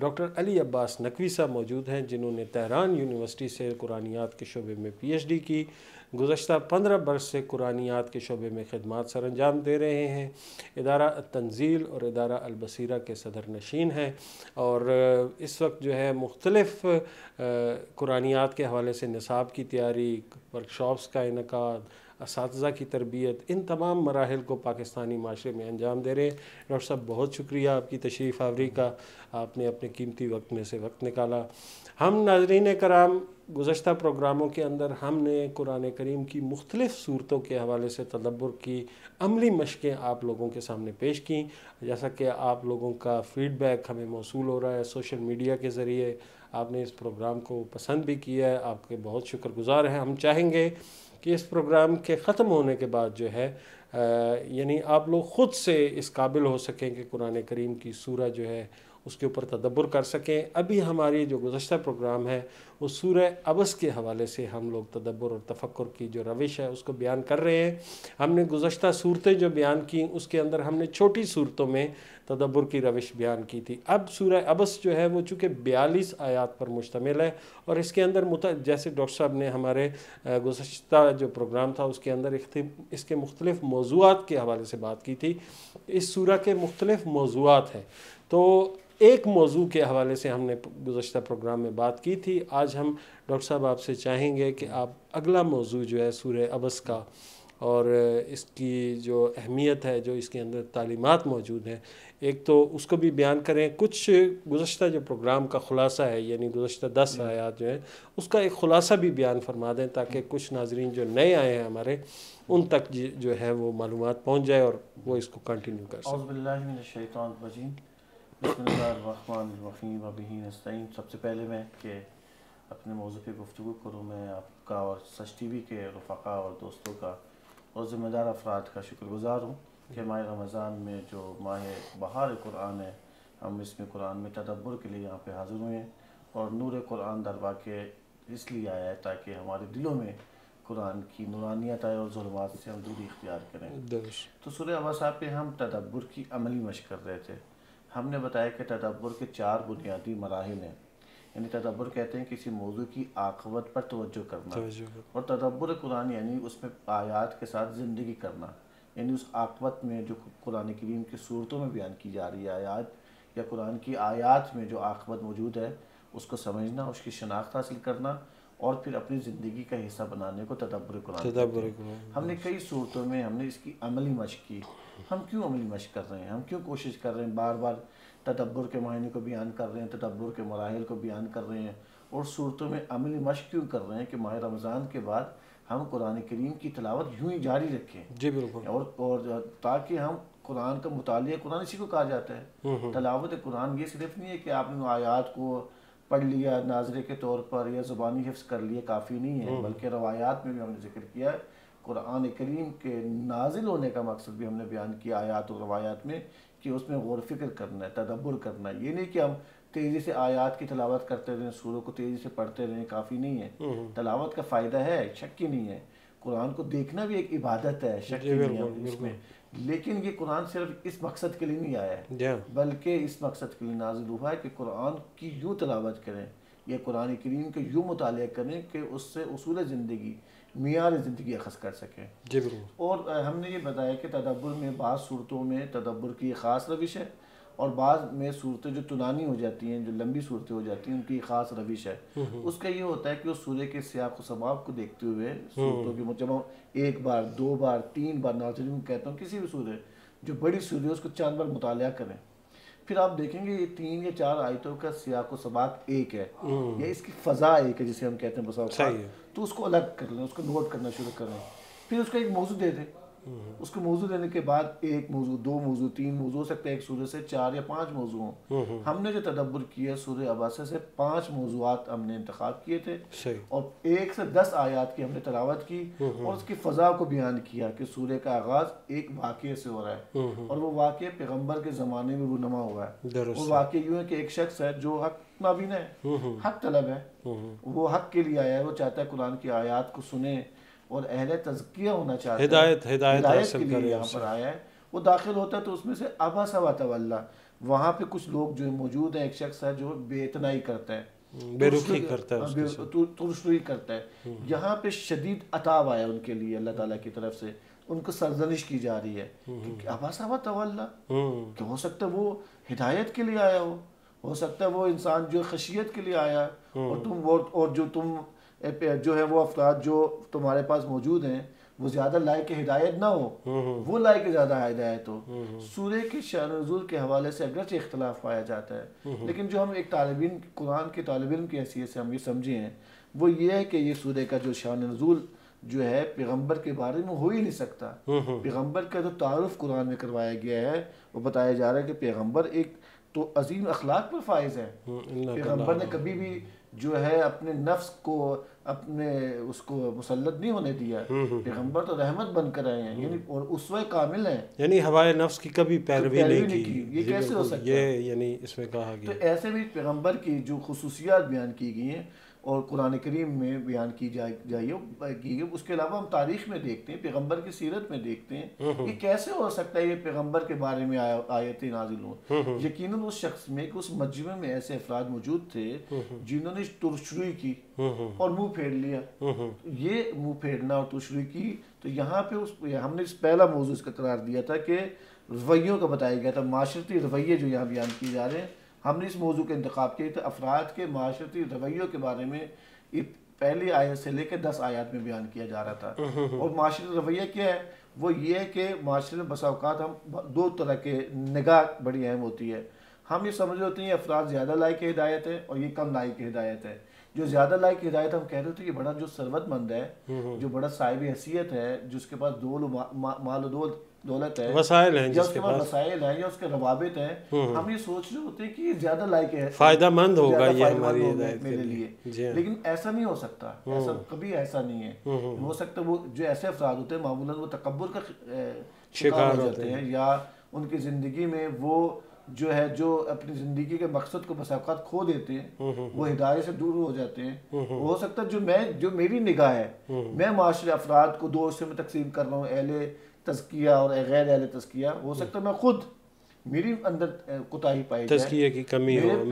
Doctor علی عباس نقوی صاحب موجود ہیں جنہوں نے تہران یونیورسٹی سے قرآنیات کے شعبے میں پی ایچ ڈی کی، گزشتہ 15 برس سے قرآنیات کے شعبے میں خدمات سر انجام دے رہے ہیں، ادارہ التنزیل اور ادارہ البصیرہ کے صدر نشین ہیں، اور اس وقت جو ہے مختلف قرآنیات کے حوالے سے نصاب کی تیاری، ورکشاپس کا انعقاد، اساتذہ کی تربیت، ان تمام مراحل کو پاکستانی معاشرے میں انجام دے رہے ہیں۔ ڈاکٹر صاحب بہت شکریہ آپ کی تشریف آوری کا، آپ نے اپنے قیمتی وقت میں سے وقت نکالا۔ ہم ناظرین کرام گزشتہ پروگراموں کے اندر ہم نے قرآن کریم کی مختلف صورتوں کے حوالے سے تدبر کی عملی مشقیں آپ لوگوں کے سامنے پیش کیں، جیسا کہ آپ لوگوں کا فیڈ بیک ہمیں موصول ہو رہا ہے سوشل میڈیا کے ذریعے، آپ نے اس پروگرام کو پسند بھی کیا ہے، آپ کے بہت شکر گزار ہیں۔ ہم چاہیں گے کہ اس پروگرام کے ختم ہونے کے بعد جو ہے یعنی آپ لوگ خود سے اس قابل ہو سکیں کہ قرآن کریم کی سورہ جو ہے اس کے اوپر تدبر کر سکیں۔ ابھی ہماری جو گزشتہ پروگرام ہے وہ سورہ عبس کے حوالے سے ہم لوگ تدبر اور تفکر کی جو روش ہے اس کو بیان کر رہے ہیں۔ ہم نے گزشتہ صورتیں جو بیان کی اس کے اندر ہم نے چھوٹی صورتوں میں تدبر کی روش بیان کی تھی۔ اب سورہ عبس جو ہے وہ چونکہ 42 آیات پر مشتمل ہے، اور اس کے اندر جیسے ڈاکٹر صاحب نے ہمارے گزشتہ جو پروگرام تھا اس کے اندر اس کے مختلف موضوعات کے حوالے سے بات کی تھی، اس سورہ کے مختلف موضوعات ہیں، تو ایک موضوع کے حوالے سے ہم نے گزشتہ پروگرام میں بات کی تھی۔ آج ہم ڈاکٹر صاحب آپ سے چاہیں گے کہ آپ اگلا موضوع جو ہے سورہ عبس کا اور اس کی جو اہمیت ہے، جو اس کے اندر تعلیمات موجود ہیں، ایک تو اس کو بھی بیان کریں، کچھ گزشتہ جو پروگرام کا خلاصہ ہے یعنی گزشتہ 10 آیات جو ہیں اس کا ایک خلاصہ بھی بیان فرما دیں تاکہ کچھ ناظرین جو نئے آئے ہیں ہمارے ان تک جو ہے وہ معلومات پہنچ جائے اور وہ اس کو کنٹینیو کر سکیں۔ اعوذ باللہ من الشیطان الرجیم، بسم اللہ الرحمن الرحیم، وبہ نستعین۔ سب سے پہلے میں کہ اپنے موضوع پہ گفتگو کروں، میں آپ کا اور سچ ٹی وی کے رفقا اور دوستوں کا اور ذمہ دار افراد کا شکر گزار ہوں کہ ماہ رمضان میں جو ماہ بہار قرآن ہے، ہم اس میں قرآن میں تدبر کے لیے یہاں پہ حاضر ہوئے ہیں، اور نور قرآن دربا کے اس لیے آیا ہے تاکہ ہمارے دلوں میں قرآن کی نورانیت آئے اور ظلمات سے ہم دوری اختیار کریں۔ تو سورہ عبس پہ ہم تدبر کی عملی مشق کر رہے تھے۔ ہم نے بتایا کہ تدبر کے 4 بنیادی مراحل ہیں، یعنی تدبر کہتے ہیں کسی موضوع کی عاقبت پر توجہ کرنا، اور تدبر قرآن یعنی اس میں آیات کے ساتھ زندگی کرنا، یعنی اس عاقبت میں جو قرآن کریم کی صورتوں میں بیان کی جا رہی ہے آیات، یا قرآن کی آیات میں جو عاقبت موجود ہے اس کو سمجھنا، اس کی شناخت حاصل کرنا، اور پھر اپنی زندگی کا حصہ بنانے کو تدبر قرآن کہتے ہیں۔ ہم نے کئی صورتوں میں ہم نے اس کی عملی مشق کی۔ ہم کیوں عملی مشق کر رہے ہیں؟ ہم کیوں کوشش کر رہے ہیں؟ بار بار تدبر کے معنی کو بیان کر رہے ہیں، تدبر کے مراحل کو بیان کر رہے ہیں، اور صورتوں میں عملی مشق کیوں کر رہے ہیں کہ ماہ رمضان کے بعد ہم قرآن کریم کی تلاوت یوں ہی جاری رکھیں، جی بالکل، اور تاکہ ہم قرآن کا مطالعہ، قرآن اسی کو کہا جاتا ہے تلاوت قرآن۔ یہ صرف نہیں ہے کہ آپ نے آیات کو پڑھ لیا ناظرے کے طور پر یا زبانی حفظ کر لیا، کافی نہیں ہے، بلکہ روایات میں بھی ہم نے ذکر کیا ہے، قرآن کریم کے نازل ہونے کا مقصد بھی ہم نے بیان کیا آیات اور روایات میں، کہ اس میں غور فکر کرنا ہے، تدبر کرنا ہے۔ یہ نہیں کہ ہم تیزی سے آیات کی تلاوت کرتے رہیں، سوروں کو تیزی سے پڑھتے رہیں، کافی نہیں ہے۔ تلاوت کا فائدہ ہے، شک ہی نہیں ہے، قرآن کو دیکھنا بھی ایک عبادت ہے، شک ہی نہیں ہے اس میں، لیکن یہ قرآن صرف اس مقصد کے لیے نہیں آیا ہے، بلکہ اس مقصد کے لیے نازل ہوا ہے کہ قرآن کی یوں تلاوت کریں، یہ قرآن کریم کے یوں مطالعہ کریں کہ اس سے اصول زندگی، معیار زندگی اخذ کر سکیں۔ جی بالکل، اور ہم نے یہ بتایا کہ تدبر میں بعض صورتوں میں تدبر کی خاص روش ہے، اور بعض میں صورتیں جو طولانی ہو جاتی ہیں، جو لمبی صورتیں ہو جاتی ہیں، ان کی خاص روش ہے۔ اس کا یہ ہوتا ہے کہ اس سورے کے سیاق و سباق کو دیکھتے ہوئے صورتوں کی جب ہم 1 بار 2 بار 3 بار ناظرین کہتا ہوں کسی بھی سورے جو بڑی سورے ہے اس کو 4 بار مطالعہ کریں، پھر آپ دیکھیں گے یہ 3 یا 4 آیتوں کا سیاق و سباق ایک ہے، یا اس کی فضا ایک ہے جسے ہم کہتے ہیں بسا اوقات، تو اس کو الگ کر لیں، اس کو نوٹ کرنا شروع کریں، پھر اس کا ایک موضوع دے دیں، اس کو موضوع دینے کے بعد 1 موضوع 2 موضوع 3 موضوع ہو سکتا ہے، ایک سورے سے 4 یا 5 موضوع ہوں۔ ہم نے جو تدبر کیا سورہ عبس سے 5 موضوعات ہم نے انتخاب کیے تھے، اور 1 سے 10 آیات کی ہم نے تلاوت کی، اور اس کی فضا کو بیان کیا کہ سورے کا آغاز ایک واقعے سے ہو رہا ہے، اور وہ واقعہ پیغمبر کے زمانے میں رونما ہوا ہے۔ وہ واقعہ یوں ہے کہ ایک شخص ہے جو حق نابینا ہے، حق طلب ہے، وہ حق کے لیے آیا ہے، وہ چاہتا ہے قرآن کی آیات کو سنے اور اہل تزکیہ ہونا چاہتا ہے، ہدایت کے لیے یہاں پر آیا ہے۔ وہ داخل ہوتا ہے تو اس میں سے عبس و تولی، وہاں پہ کچھ لوگ جو موجود ہیں، ایک شخص ہے جو بے اتنائی کرتا ہے، بے رخی کرتا ہے، ترشروئی کرتا ہے. یہاں پہ شدید عطاب آیا ان کے لیے اللہ تعالیٰ کی طرف سے، ان کو سرزنش کی جا رہی ہے کہ اباسا تولا، کہ ہو سکتا ہے وہ ہدایت کے لیے آیا ہو سکتا ہے وہ انسان جو خشیت کے لیے آیا، اور جو تم جو ہے وہ افراد جو تمہارے پاس موجود ہیں وہ زیادہ لائق ہدایت نہ ہو، وہ لائق زیادہ ہدایت ہو. سورہ کی شأن نزول کے حوالے سے اگرچہ اختلاف پایا جاتا ہے، لیکن جو ہم ایک طالب علم، قرآن کے طالب علم کی حیثیت سے ہم یہ سمجھے ہیں وہ یہ ہے کہ یہ سورہ کا جو شأن نزول جو ہے پیغمبر کے بارے میں ہو ہی نہیں سکتا. پیغمبر کا جو تعارف قرآن میں کروایا گیا ہے وہ بتایا جا رہا ہے کہ پیغمبر ایک تو عظیم اخلاق پر فائز ہے. پیغمبر نے کبھی بھی جو ہے اپنے نفس کو اپنے اس کو مسلط نہیں ہونے دیا. پیغمبر تو رحمت بن کر آئے ہیں، یعنی اور اسوہ کامل ہیں، یعنی ہوائے نفس کی کبھی پیروی نہیں کی. یہ کیسے ہو سکتا ہے؟ یہ یعنی اس میں کہا گیا. تو ایسے بھی پیغمبر کی جو خصوصیات بیان کی گئی ہیں اور قرآن کریم میں بیان کی جائے، اس کے علاوہ ہم تاریخ میں دیکھتے ہیں، پیغمبر کی سیرت میں دیکھتے ہیں کہ کیسے ہو سکتا ہے یہ پیغمبر کے بارے میں آیتیں نازل ہوں. یقیناً اس شخص میں کہ اس مجمع میں ایسے افراد موجود تھے جنہوں نے ترشروئی کی اور منہ پھیر لیا. یہ منہ پھیرنا اور ترشروئی کی، تو یہاں پہ ہم نے پہلا موضوع اس کا قرار دیا تھا کہ رویوں کا بتایا گیا تھا، معاشرتی رویے جو یہاں بیان کیے جا رہے ہیں. ہم نے اس موضوع کا انتخاب کیا تھا افراد کے معاشرتی رویوں کے بارے میں، پہلی آیت سے لے کے 10 آیات میں بیان کیا جا رہا تھا. اور معاشرتی رویہ کیا ہے؟ وہ یہ ہے کہ معاشرے میں بسا اوقات ہم دو طرح کے نگاہ بڑی اہم ہوتی ہے. ہم یہ سمجھ ہوتے ہیں افراد زیادہ لائق ہدایت ہے اور یہ کم لائق ہدایت ہے. جو زیادہ لائق ہدایت ہم کہہ رہے ہوتے ہیں کہ بڑا جو ثروت مند ہے، جو بڑا صاحب حیثیت ہے، جس کے پاس مال و دولت ہے، وسائل ہیں، یا اس کے پاس وسائل ہیں، یا اس کے روابط ہیں، ہم یہ سوچ رہے ہوتے ہیں کہ یہ زیادہ لائق ہے، فائدہ مند ہوگا یہ ہماری ہدایت میرے لیے. لیکن ایسا نہیں ہو سکتا، کبھی ایسا نہیں ہے. ہو سکتا ہے وہ جو ایسے افراد ہوتے ہیں معمولاً وہ تکبر کا شکار ہو جاتے ہیں، یا ان کی زندگی میں وہ جو ہے جو اپنی زندگی کے مقصد کو بسا اوقات کھو دیتے ہیں، وہ ہدایت سے دور ہو جاتے ہیں. ہو سکتا ہے جو میری نگاہ ہے، میں معاشرے افراد کو دو حصے میں تقسیم کر رہا ہوں، اہل تزکیہ اور غیر اہل تزکیہ. ہو سکتا ہے میں خود میری اندر کوتاہی پائی جائے، تزکیہ کی کمی ہو،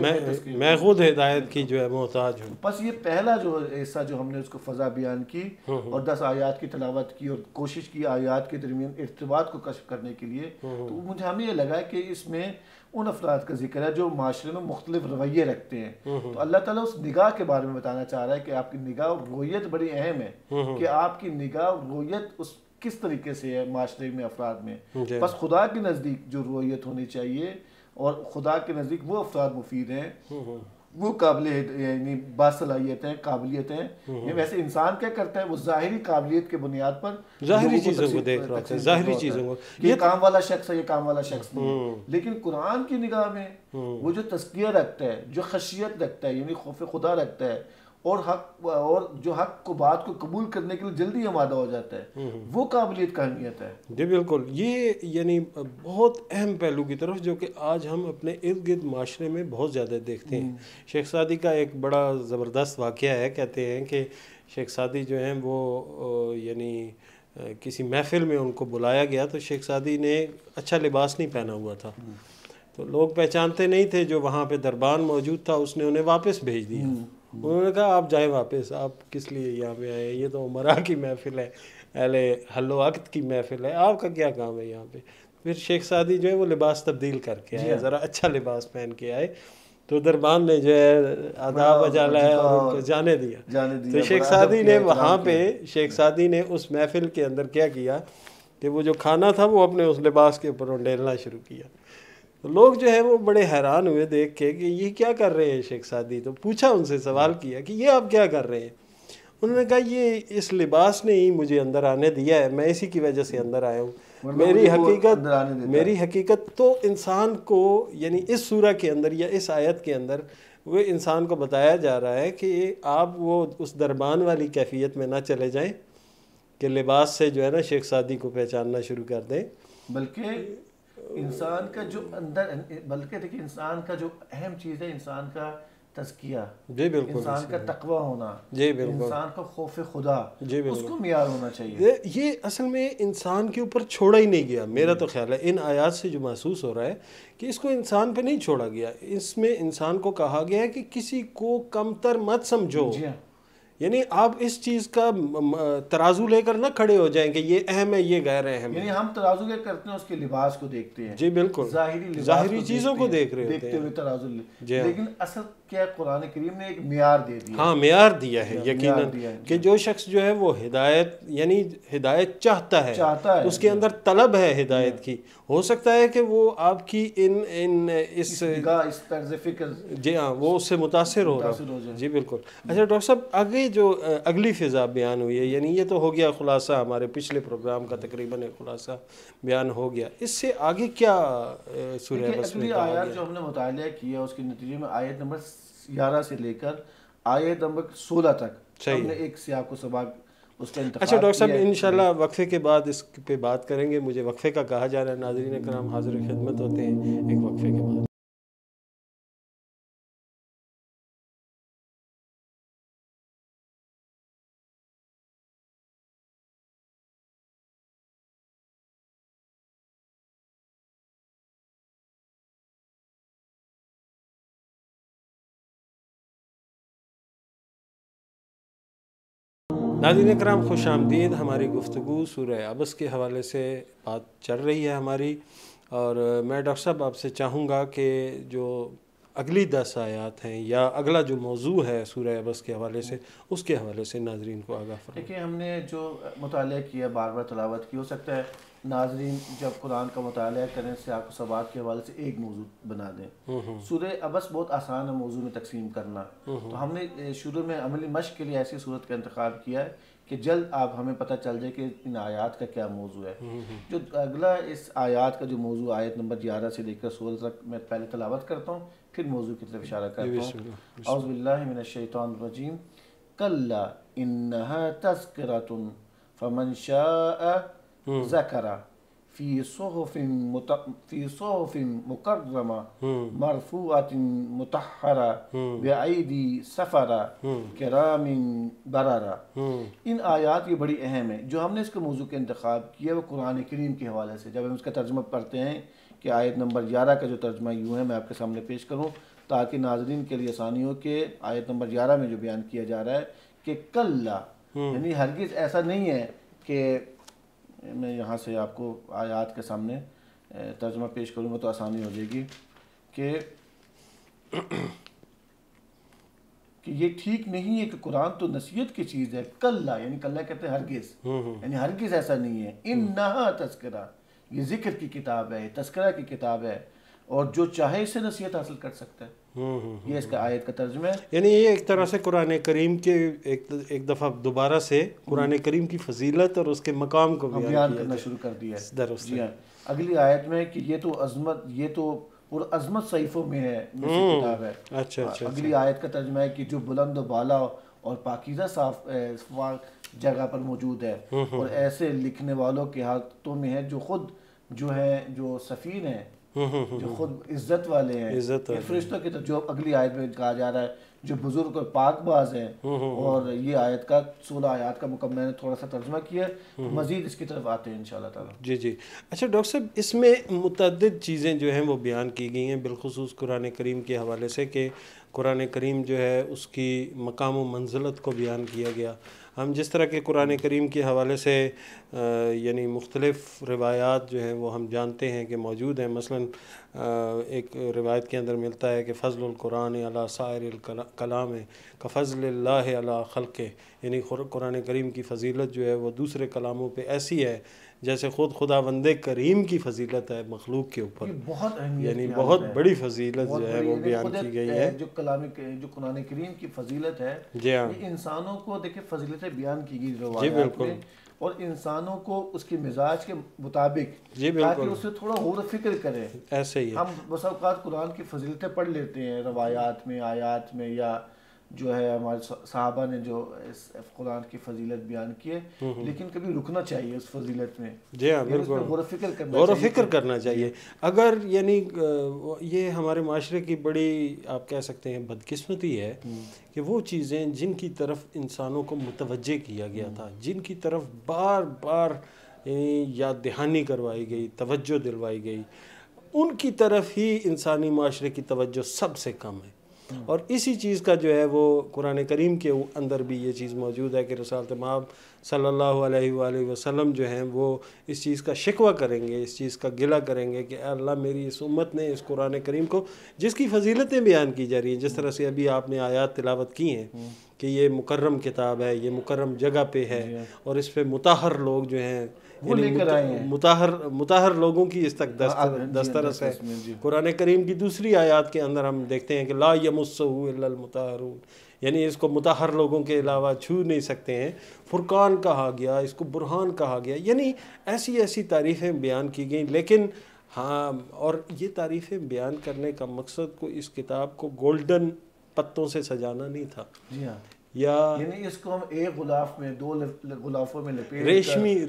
میں خود ہدایت کی جو ہے محتاج ہوں. بس یہ پہلا جو حصہ جو ہم نے اس کو فضا بیان کی اور 10 آیات کی تلاوت کی اور کوشش کی آیات کے درمیان ارتباط کو کشف کرنے کے لیے، تو مجھے ہمیں یہ لگا کہ اس میں ان افراد کا ذکر ہے جو معاشرے میں مختلف رویے رکھتے ہیں. تو اللہ تعالیٰ اس نگاہ کے بارے میں بتانا چاہ رہا ہے کہ آپ کی نگاہ اور رویت بڑی اہم ہے، کہ آپ کی نگاہ اور رویت اس کس طریقے سے ہے معاشرے میں، افراد میں. بس خدا کے نزدیک جو رویت ہونی چاہیے، اور خدا کے نزدیک وہ افراد مفید ہیں، وہ قابل یعنی باصلاحیت ہیں، قابلیتیں ہیں. ویسے انسان کیا کرتا ہے؟ وہ ظاہری قابلیت کے بنیاد پر ظاہری چیزوں کو دیکھ رہا ہے، ظاہری چیزوں کو، یہ کام والا شخص ہے، یہ کام والا شخص نہیں. لیکن قرآن کی نگاہ میں وہ جو تزکیہ رکھتا ہے، جو خشیت رکھتا ہے، یعنی خوف خدا رکھتا ہے، اور جو حق کو بات کو قبول کرنے کے لیے جلدی آمادہ ہو جاتا ہے، وہ قابلیت کا اہمیت ہے. جی بالکل. یہ یعنی بہت اہم پہلو کی طرف جو کہ آج ہم اپنے ارد گرد معاشرے میں بہت زیادہ دیکھتے ہیں. شیخ سعدی کا ایک بڑا زبردست واقعہ ہے. کہتے ہیں کہ شیخ سعدی جو ہیں وہ یعنی کسی محفل میں ان کو بلایا گیا، تو شیخ سعدی نے اچھا لباس نہیں پہنا ہوا تھا، تو لوگ پہچانتے نہیں تھے. جو وہاں پہ دربان موجود تھا اس نے انہیں واپس بھیج دیا. انہوں نے کہا آپ جائیں واپس، آپ کس لیے یہاں پہ آئے ہیں؟ یہ تو عمرا کی محفل ہے، اہل حل و عقد کی محفل ہے، آپ کا کیا کام ہے یہاں پہ؟ پھر شیخ سعدی جو ہے وہ لباس تبدیل کر کے آئے، ذرا اچھا لباس پہن کے آئے، تو دربان نے جو ہے آداب اجالا ہے اور ان کو جانے دیا. تو شیخ سعدی نے وہاں پہ شیخ سعدی نے اس محفل کے اندر کیا کیا کہ وہ جو کھانا تھا وہ اپنے اس لباس کے اوپر ڈیلنا شروع کیا. تو لوگ جو ہے وہ بڑے حیران ہوئے دیکھ کے کہ یہ کیا کر رہے ہیں شیخ سعدی. تو پوچھا ان سے، سوال کیا کہ یہ آپ کیا کر رہے ہیں؟ انہوں نے کہا یہ اس لباس نے ہی مجھے اندر آنے دیا ہے، میں اسی کی وجہ سے اندر آیا ہوں. میری حقیقت تو انسان کو یعنی اس سورہ کے اندر یا اس آیت کے اندر وہ انسان کو بتایا جا رہا ہے کہ آپ وہ اس دربان والی کیفیت میں نہ چلے جائیں کہ لباس سے جو ہے نا شیخ سعدی کو پہچاننا شروع کر دیں، بلکہ انسان کا جو اندر، بلکہ دیکھیے انسان کا جو اہم چیز ہے انسان کا تزکیہ، جی بالکل، انسان کا تقوی ہونا، جی بالکل، انسان کا خوف خدا، جی بالکل، اس کو معیار ہونا چاہیے. یہ اصل میں انسان کے اوپر چھوڑا ہی نہیں گیا. میرا تو خیال ہے ان آیات سے جو محسوس ہو رہا ہے کہ اس کو انسان پہ نہیں چھوڑا گیا. اس میں انسان کو کہا گیا ہے کہ کسی کو کمتر مت سمجھو. جی ہاں، یعنی آپ اس چیز کا ترازو لے کر نہ کھڑے ہو جائیں کہ یہ اہم ہے یہ غیر اہم ہے. یعنی ہم ترازو کیا کرتے ہیں، اس کے لباس کو دیکھتے ہیں، جی بالکل، ظاہری لباس ظاہری کو چیزوں کو دیکھ رہے دیکھتے ہوئے ترازو جی ہاں. لیکن اصل کیا قرآن کریم نے ایک معیار دے دیا. ہاں معیار دیا ہے معیار یقیناً دیا ہے کہ جو شخص جو ہے وہ ہدایت یعنی ہدایت چاہتا ہے، اس کے اندر طلب ہے ہدایت کی. ہو سکتا ہے کہ وہ آپ کی اس طرز فکر، جی ہاں وہ اس سے متاثر ہو رہا ہو. جی بالکل. اچھا ڈاکٹر صاحب آگے جو اگلی فضا بیان ہوئی ہے، یعنی یہ تو ہو گیا خلاصہ، ہمارے پچھلے پروگرام کا تقریباً ایک خلاصہ بیان ہو گیا. اس سے آگے کیا سورہ بس میں اگلی کہا آیات گیا؟ جو ہم نے مطالعہ کیا اس کے نتیجے میں آیت نمبر 11 سے لے کر آیت نمبر 16 تک ہم نے ایک سیاق و سباق اس کا انتخاب. اچھا ڈاکٹر صاحب انشاءاللہ وقفے کے بعد اس پہ بات کریں گے. مجھے وقفے کا کہا جا رہا ہے. ناظرین کرام حاضر خدمت ہوتے ہیں ایک وقفے کے بعد. ناظرین کرام خوش آمدید. ہماری گفتگو سورہ عبس کے حوالے سے بات چل رہی ہے ہماری، اور میں ڈاکٹر صاحب آپ سے چاہوں گا کہ جو اگلی 10 آیات ہیں یا اگلا جو موضوع ہے سورہ عبس کے حوالے سے، اس کے حوالے سے ناظرین کو آگاہ فرمائیں. دیکھیں ہم نے جو مطالعہ کیا، بار بار تلاوت کی، ہو سکتا ہے ناظرین جب قرآن کا مطالعہ کریں سیاق و سباق کے حوالے سے ایک موضوع بنا دیں. سورہ عبس بہت آسان ہے موضوع میں تقسیم کرنا، تو ہم نے شروع میں عملی مشق کے لیے ایسی صورت کا انتخاب کیا ہے کہ جلد آپ ہمیں پتہ چل جائے کہ ان آیات کا کیا موضوع ہے. جو اگلا اس آیات کا جو موضوع آیت نمبر 11 سے لے کر 16 تک میں پہلے تلاوت کرتا ہوں، پھر موضوع کی طرف اشارہ کرتا ہوں. اعوذ باللہ من الشیطان الرجیم. کلا انہا تذکرۃ فمن شاء ذکر فی صحف مکرمہ مرفوعۃ مطہرہ بأیدی سفرہ کرام بررہ. ان آیات یہ بڑی اہم ہیں. جو ہم نے اس کے موضوع کا انتخاب کیا وہ قرآن کریم کے حوالے سے. جب ہم اس کا ترجمہ پڑھتے ہیں کہ آیت نمبر 11 کا جو ترجمہ یوں ہے، میں آپ کے سامنے پیش کروں تاکہ ناظرین کے لیے آسانی ہو کہ آیت نمبر 11 میں جو بیان کیا جا رہا ہے کہ کلا، یعنی ہرگز ایسا نہیں ہے کہ میں یہاں سے آپ کو آیات کے سامنے ترجمہ پیش کروں گا تو آسانی ہو جائے گی کہ یہ ٹھیک نہیں ہے کہ قرآن تو نصیحت کی چیز ہے. کلا یعنی کلا کہتے ہیں ہرگز، یعنی ہرگز ایسا نہیں ہے. انہا تذکرہ، یہ ذکر کی کتاب ہے، تذکرہ کی کتاب ہے، اور جو چاہے اس سے نصیحت حاصل کر سکتا ہے. یہ اس کا آیت کا ترجمہ ہے. یعنی یہ ایک طرح سے قرآن کریم کے ایک دفعہ دوبارہ سے قرآن کریم کی فضیلت اور اس کے مقام کو بیان کرنا شروع کر دیا ہے. جی ہاں. اگلی آیت میں کہ یہ تو عظمت، یہ تو عظمت صحیفوں میں ہے، کتاب ہے. اچھا. اگلی آیت کا ترجمہ ہے کہ جو بلند و بالا اور پاکیزہ صاف جگہ پر موجود ہے، اور ایسے لکھنے والوں کے ہاتھوں میں ہے جو خود جو ہے جو سفیر ہیں، جو خود عزت والے ہیں. فرشتوں کی جو اگلی آیت میں کہا جا رہا ہے جو بزرگ اور پاک باز ہیں. اور یہ آیت کا 16 آیات کا میں نے تھوڑا سا ترجمہ کیا ہے. مزید اس کی طرف آتے ہیں انشاءاللہ تعالی. جی. اچھا ڈاکٹر صاحب اس میں متعدد چیزیں جو ہیں وہ بیان کی گئی ہیں بالخصوص قرآن کریم کے حوالے سے کہ قرآن کریم جو ہے اس کی مقام و منزلت کو بیان کیا گیا. ہم جس طرح کے قرآن کریم کے حوالے سے یعنی مختلف روایات جو ہیں وہ ہم جانتے ہیں کہ موجود ہیں. مثلا ایک روایت کے اندر ملتا ہے کہ فضل القرآن علی سائر الکلام کفضل اللہ علی خلقہ، یعنی قرآن کریم کی فضیلت جو ہے وہ دوسرے کلاموں پہ ایسی ہے جیسے خود خداوند کریم کی فضیلت ہے مخلوق کے اوپر. بہت اہمیت، یعنی بہت بڑی فضیلت جو ہے وہ بیان کی گئی ہے. جو قرآن کریم کی فضیلت ہے، جی ہاں، یہ انسانوں کو دیکھیں فضیلتیں بیان کی گئی روایات میں، اور انسانوں کو اس کے مزاج کے مطابق تاکہ اس سے تھوڑا غور و فکر کرے. ایسے ہی ہم بس اوقات قرآن کی فضیلتیں پڑھ لیتے ہیں روایات میں، آیات میں، یا جو ہے ہمارے صحابہ نے جو اس قرآن کی فضیلت بیان کی ہے، لیکن کبھی رکنا چاہیے اس فضیلت میں. جی ہاں بالکل، غور و فکر کرنا غور و فکر کرنا چاہیے. اگر یعنی یہ ہمارے معاشرے کی بڑی آپ کہہ سکتے ہیں بدقسمتی ہے کہ وہ چیزیں جن کی طرف انسانوں کو متوجہ کیا گیا تھا، جن کی طرف بار بار یاد دہانی کروائی گئی، توجہ دلوائی گئی، ان کی طرف ہی انسانی معاشرے کی توجہ سب سے کم ہے. اور اسی چیز کا جو ہے وہ قرآن کریم کے اندر بھی یہ چیز موجود ہے کہ رسالت مآب صلی اللہ علیہ وآلہ وسلم جو ہیں وہ اس چیز کا شکوہ کریں گے، اس چیز کا گلہ کریں گے کہ اے اللہ میری اس امت نے اس قرآن کریم کو جس کی فضیلتیں بیان کی جا رہی ہیں، جس طرح سے ابھی آپ نے آیات تلاوت کی ہیں کہ یہ مکرم کتاب ہے، یہ مکرم جگہ پہ ہے، اور اس پہ مطہر لوگ جو ہیں مطہر لوگوں کی اس تک دسترس ہے. قرآن کریم کی دوسری آیات کے اندر ہم دیکھتے ہیں کہ لا یمسہ الا المطہرون، یعنی اس کو مطہر لوگوں کے علاوہ چھو نہیں سکتے ہیں. فرقان کہا گیا، اس کو برہان کہا گیا، یعنی ایسی ایسی تعریفیں بیان کی گئیں. لیکن ہاں، اور یہ تعریفیں بیان کرنے کا مقصد کو اس کتاب کو گولڈن پتوں سے سجانا نہیں تھا، جی ہاں، یا یعنی اس کو ہم ایک غلاف میں دو غلافوں میں لپیٹ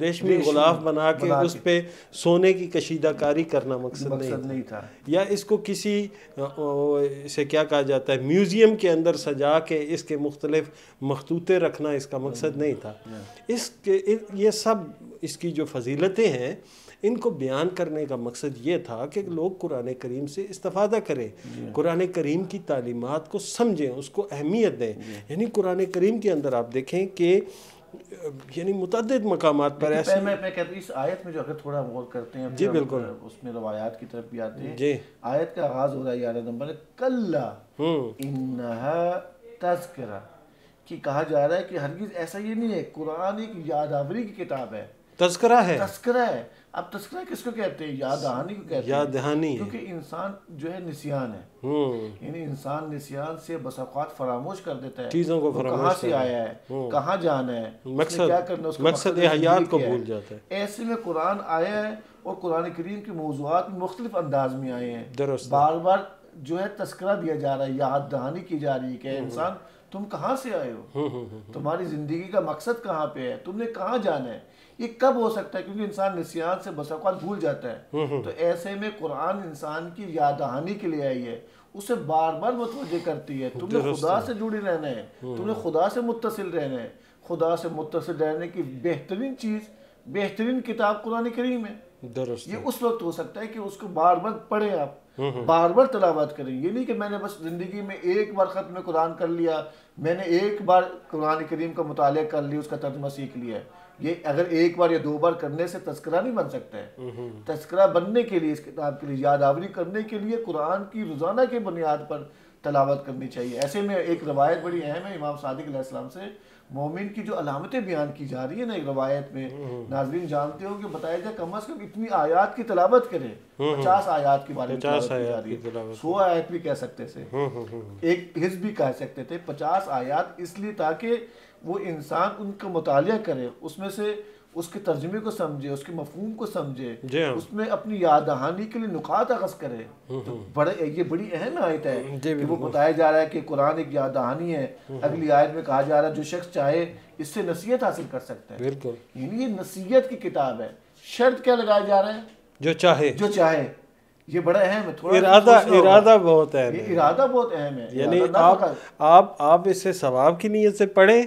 ریشمی غلاف بنا کے اس پہ سونے کی کشیدہ کاری کرنا مقصد نہیں تھا، یا اس کو کسی اسے کیا کہا جاتا ہے میوزیم کے اندر سجا کے اس کے مختلف مخطوطے رکھنا اس کا مقصد نہیں تھا. اس کے یہ سب اس کی جو فضیلتیں ہیں ان کو بیان کرنے کا مقصد یہ تھا کہ لوگ قرآن کریم سے استفادہ کریں، قرآن کریم کی تعلیمات کو سمجھیں، اس کو اہمیت دیں. یعنی قرآن کریم کے اندر آپ دیکھیں کہ یعنی متعدد مقامات پر ایسے میں کہتا ہوں اس آیت میں جو اگر تھوڑا غور کرتے ہیں جی بالکل اس میں روایات کی طرف بھی آتے ہیں. جی آیت کا آغاز ہو رہا ہے 11 نمبر کلا انہا تذکرہ، کہ کہا جا رہا ہے کہ ہرگز ایسا یہ نہیں ہے، قرآن ایک یادآوری کی کتاب ہے، تذکرہ ہے. تذکرہ ہے. اب تذکرہ کس کو کہتے ہیں؟ یاد دہانی کو کہتے ہیں. یاد دہانی، کیونکہ انسان جو ہے نسیان ہے، یعنی انسان نسیان سے بس اوقات فراموش کر دیتا ہے چیزوں کو، کہاں سے آیا ہے، کہاں جانا ہے، کیا کرنا، اس کا مقصد حیات کو بھول جاتا ہے. ایسے میں قرآن آیا ہے اور قرآن کریم کے موضوعات مختلف انداز میں آئے ہیں. درست، بار بار جو ہے تذکرہ دیا جا رہا ہے، یاد دہانی کی جا رہی ہے کہ انسان تم کہاں سے آئے ہو، تمہاری زندگی کا مقصد کہاں پہ ہے، تم نے کہاں جانا ہے. یہ کب ہو سکتا ہے؟ کیونکہ انسان نسیان سے بس اوقات بھول جاتا ہے. تو ایسے میں قرآن انسان کی یاد دہانی کے لیے آئی ہے، اسے بار بار متوجہ کرتی ہے تم نے خدا سے جڑی رہنا ہے، تم نے خدا سے متصل رہنا ہے. خدا سے متصل رہنے کی بہترین چیز، بہترین کتاب قرآن کریم ہے. درست. یہ اس وقت ہو سکتا ہے کہ اس کو بار بار پڑھیں، آپ بار بار تلاوت کریں. یہ نہیں کہ میں نے بس زندگی میں ایک بار ختم قرآن کر لیا، میں نے ایک بار قرآن کریم کا مطالعہ کر لیا، اس کا ترجمہ سیکھ لیا. یہ اگر ایک بار یا دو بار کرنے سے تذکرہ نہیں بن سکتا ہے. تذکرہ بننے کے لیے، اس کتاب کے لیے یادآوری کرنے کے لیے قرآن کی روزانہ کی بنیاد پر تلاوت کرنی چاہیے. ایسے میں ایک روایت بڑی اہم ہے امام صادق علیہ السلام سے، مومن کی جو علامتیں بیان کی جا رہی ہیں نا ایک روایت میں، ناظرین جانتے ہو کہ بتایا جائے کم از کم اتنی آیات کی تلاوت کرے. 50 آیات کی بارے میں تلاوت کی جا رہی ہے، 100 آیت بھی کہہ سکتے تھے، ایک حزب بھی کہہ سکتے تھے. 50 آیات اس لیے تاکہ وہ انسان ان کا مطالعہ کرے، اس میں سے اس کے ترجمے کو سمجھے، اس کے مفہوم کو سمجھے، اس میں اپنی یاد دہانی کے لیے نکات اخذ کرے. یہ بڑی اہم آیت ہے کہ وہ بتایا جا رہا ہے کہ قرآن ایک یاد دہانی ہے. اگلی آیت میں کہا جا رہا ہے جو شخص چاہے اس سے نصیحت حاصل کر سکتا ہے. بالکل، یعنی یہ نصیحت کی کتاب ہے. شرط کیا لگایا جا رہا ہے؟ جو چاہے. یہ بڑا اہم ہے. ارادہ بہت اہم ہے. یہ ارادہ بہت اہم ہے. یعنی آپ اس سے ثواب کی نیت سے پڑھیں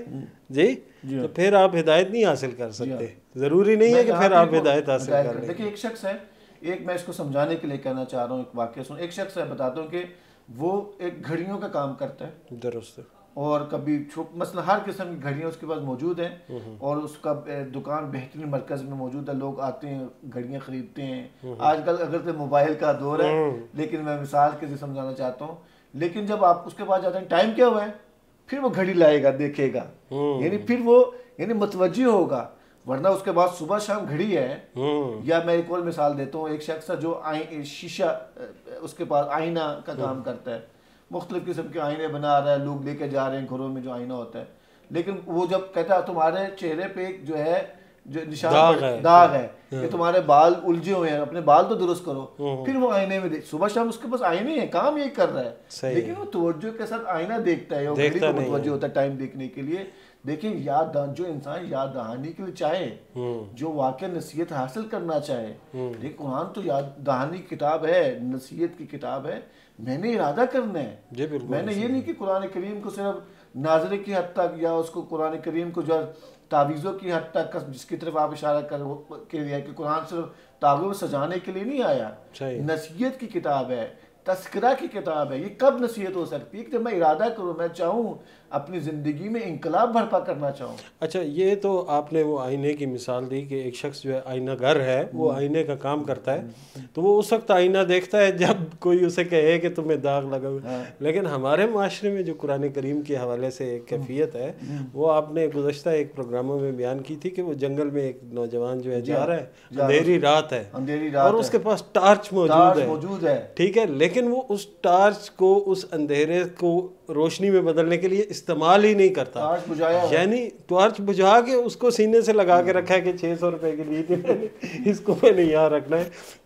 جی تو پھر آپ ہدایت نہیں حاصل کر سکتے. ضروری نہیں ہے کہ پھر آپ ہدایت حاصل کر لیں. دیکھیں ایک شخص ہے، ایک میں اس کو سمجھانے کے لیے کہنا چاہ رہا ہوں، ایک واقعہ سن. ایک شخص ہے، بتاتا ہوں کہ وہ ایک گھڑیوں کا کام کرتا ہے. درست. اور کبھی مثلا ہر قسم کی گھڑیاں اس کے پاس موجود ہیں، اور اس کا دکان بہترین مرکز میں موجود ہے. لوگ آتے ہیں، گھڑیاں خریدتے ہیں. آج کل اگر تو موبائل کا دور ہے، لیکن میں مثال کے لیے سمجھانا چاہتا ہوں. لیکن جب آپ اس کے پاس جاتے ہیں ٹائم کیا ہوا ہے، پھر وہ گھڑی لائے گا، دیکھے گا، یعنی پھر وہ متوجہ ہوگا. ورنہ اس کے بعد صبح شام گھڑی ہے. یا میں ایک اور مثال دیتا ہوں، ایک شخص ہے جو شیشہ، اس کے پاس آئینہ کا کام کرتا ہے، مختلف قسم کے آئینے بنا رہا ہے، لوگ لے کے جا رہے ہیں گھروں میں جو آئینہ ہوتا ہے. لیکن وہ جب کہتا ہے تمہارے چہرے پہ جو ہے جو نشان داغ ہے کہ تمہارے بال الجھے ہوئے ہیں, اپنے بال تو درست کرو. پھر وہ آئینے میں صبح شام اس کے پاس آئینے ہیں, کام یہی کر رہا ہے, لیکن وہ توجہ کے ساتھ آئینہ دیکھتا ہے, وہ گھڑی کو متوجہ ہوتا ہے ٹائم دیکھنے کے لیے. دیکھیں جو انسان یاد دہانی کے لیے چاہے, جو واقع نصیحت حاصل کرنا چاہے, دیکھ قرآن تو یاد دہانی کی کتاب ہے, نصیحت کی کتاب ہے. میں نے ارادہ کرنا ہے, میں نے یہ نہیں کہ قرآن کریم کو صرف ناظرے کی حد تک یا اس کو قرآن کریم کو جو تعویذوں کی حد تک جس کی طرف آپ اشارہ کر کے لیا کہ قرآن صرف تعویذ سجانے کے لیے نہیں آیا, نصیحت کی کتاب ہے, تذکرہ کی کتاب ہے. یہ کب نصیحت ہو سکتی ہے کہ جب میں ارادہ کروں, میں چاہوں اپنی زندگی میں انقلاب برپا کرنا چاہوں. اچھا, یہ تو آپ نے وہ آئینے کی مثال دی کہ ایک شخص جو ہے آئینہ گر ہے, وہ آئینے کا کام کرتا ہے, تو وہ اس وقت آئینہ دیکھتا ہے جب کوئی اسے کہے کہ تمہیں داغ لگا ہوا. لیکن ہمارے معاشرے میں جو قرآن کریم کے حوالے سے ایک کیفیت ہے, وہ آپ نے گزشتہ ایک پروگراموں میں بیان کی تھی کہ وہ جنگل میں ایک نوجوان جو ہے جا رہا ہے, اندھیری رات ہے اور اس کے پاس ٹارچ موجود ہے, ٹھیک ہے, لیکن وہ اس ٹارچ کو, اس اندھیرے کو روشنی میں بدلنے کے لیے استعمال ہی نہیں کرتا. یعنی ٹارچ بجھا کے اس کو سینے سے لگا کے رکھا ہے کہ 600 روپے کے لیے اس کو میں نے یہاں رکھنا ہے,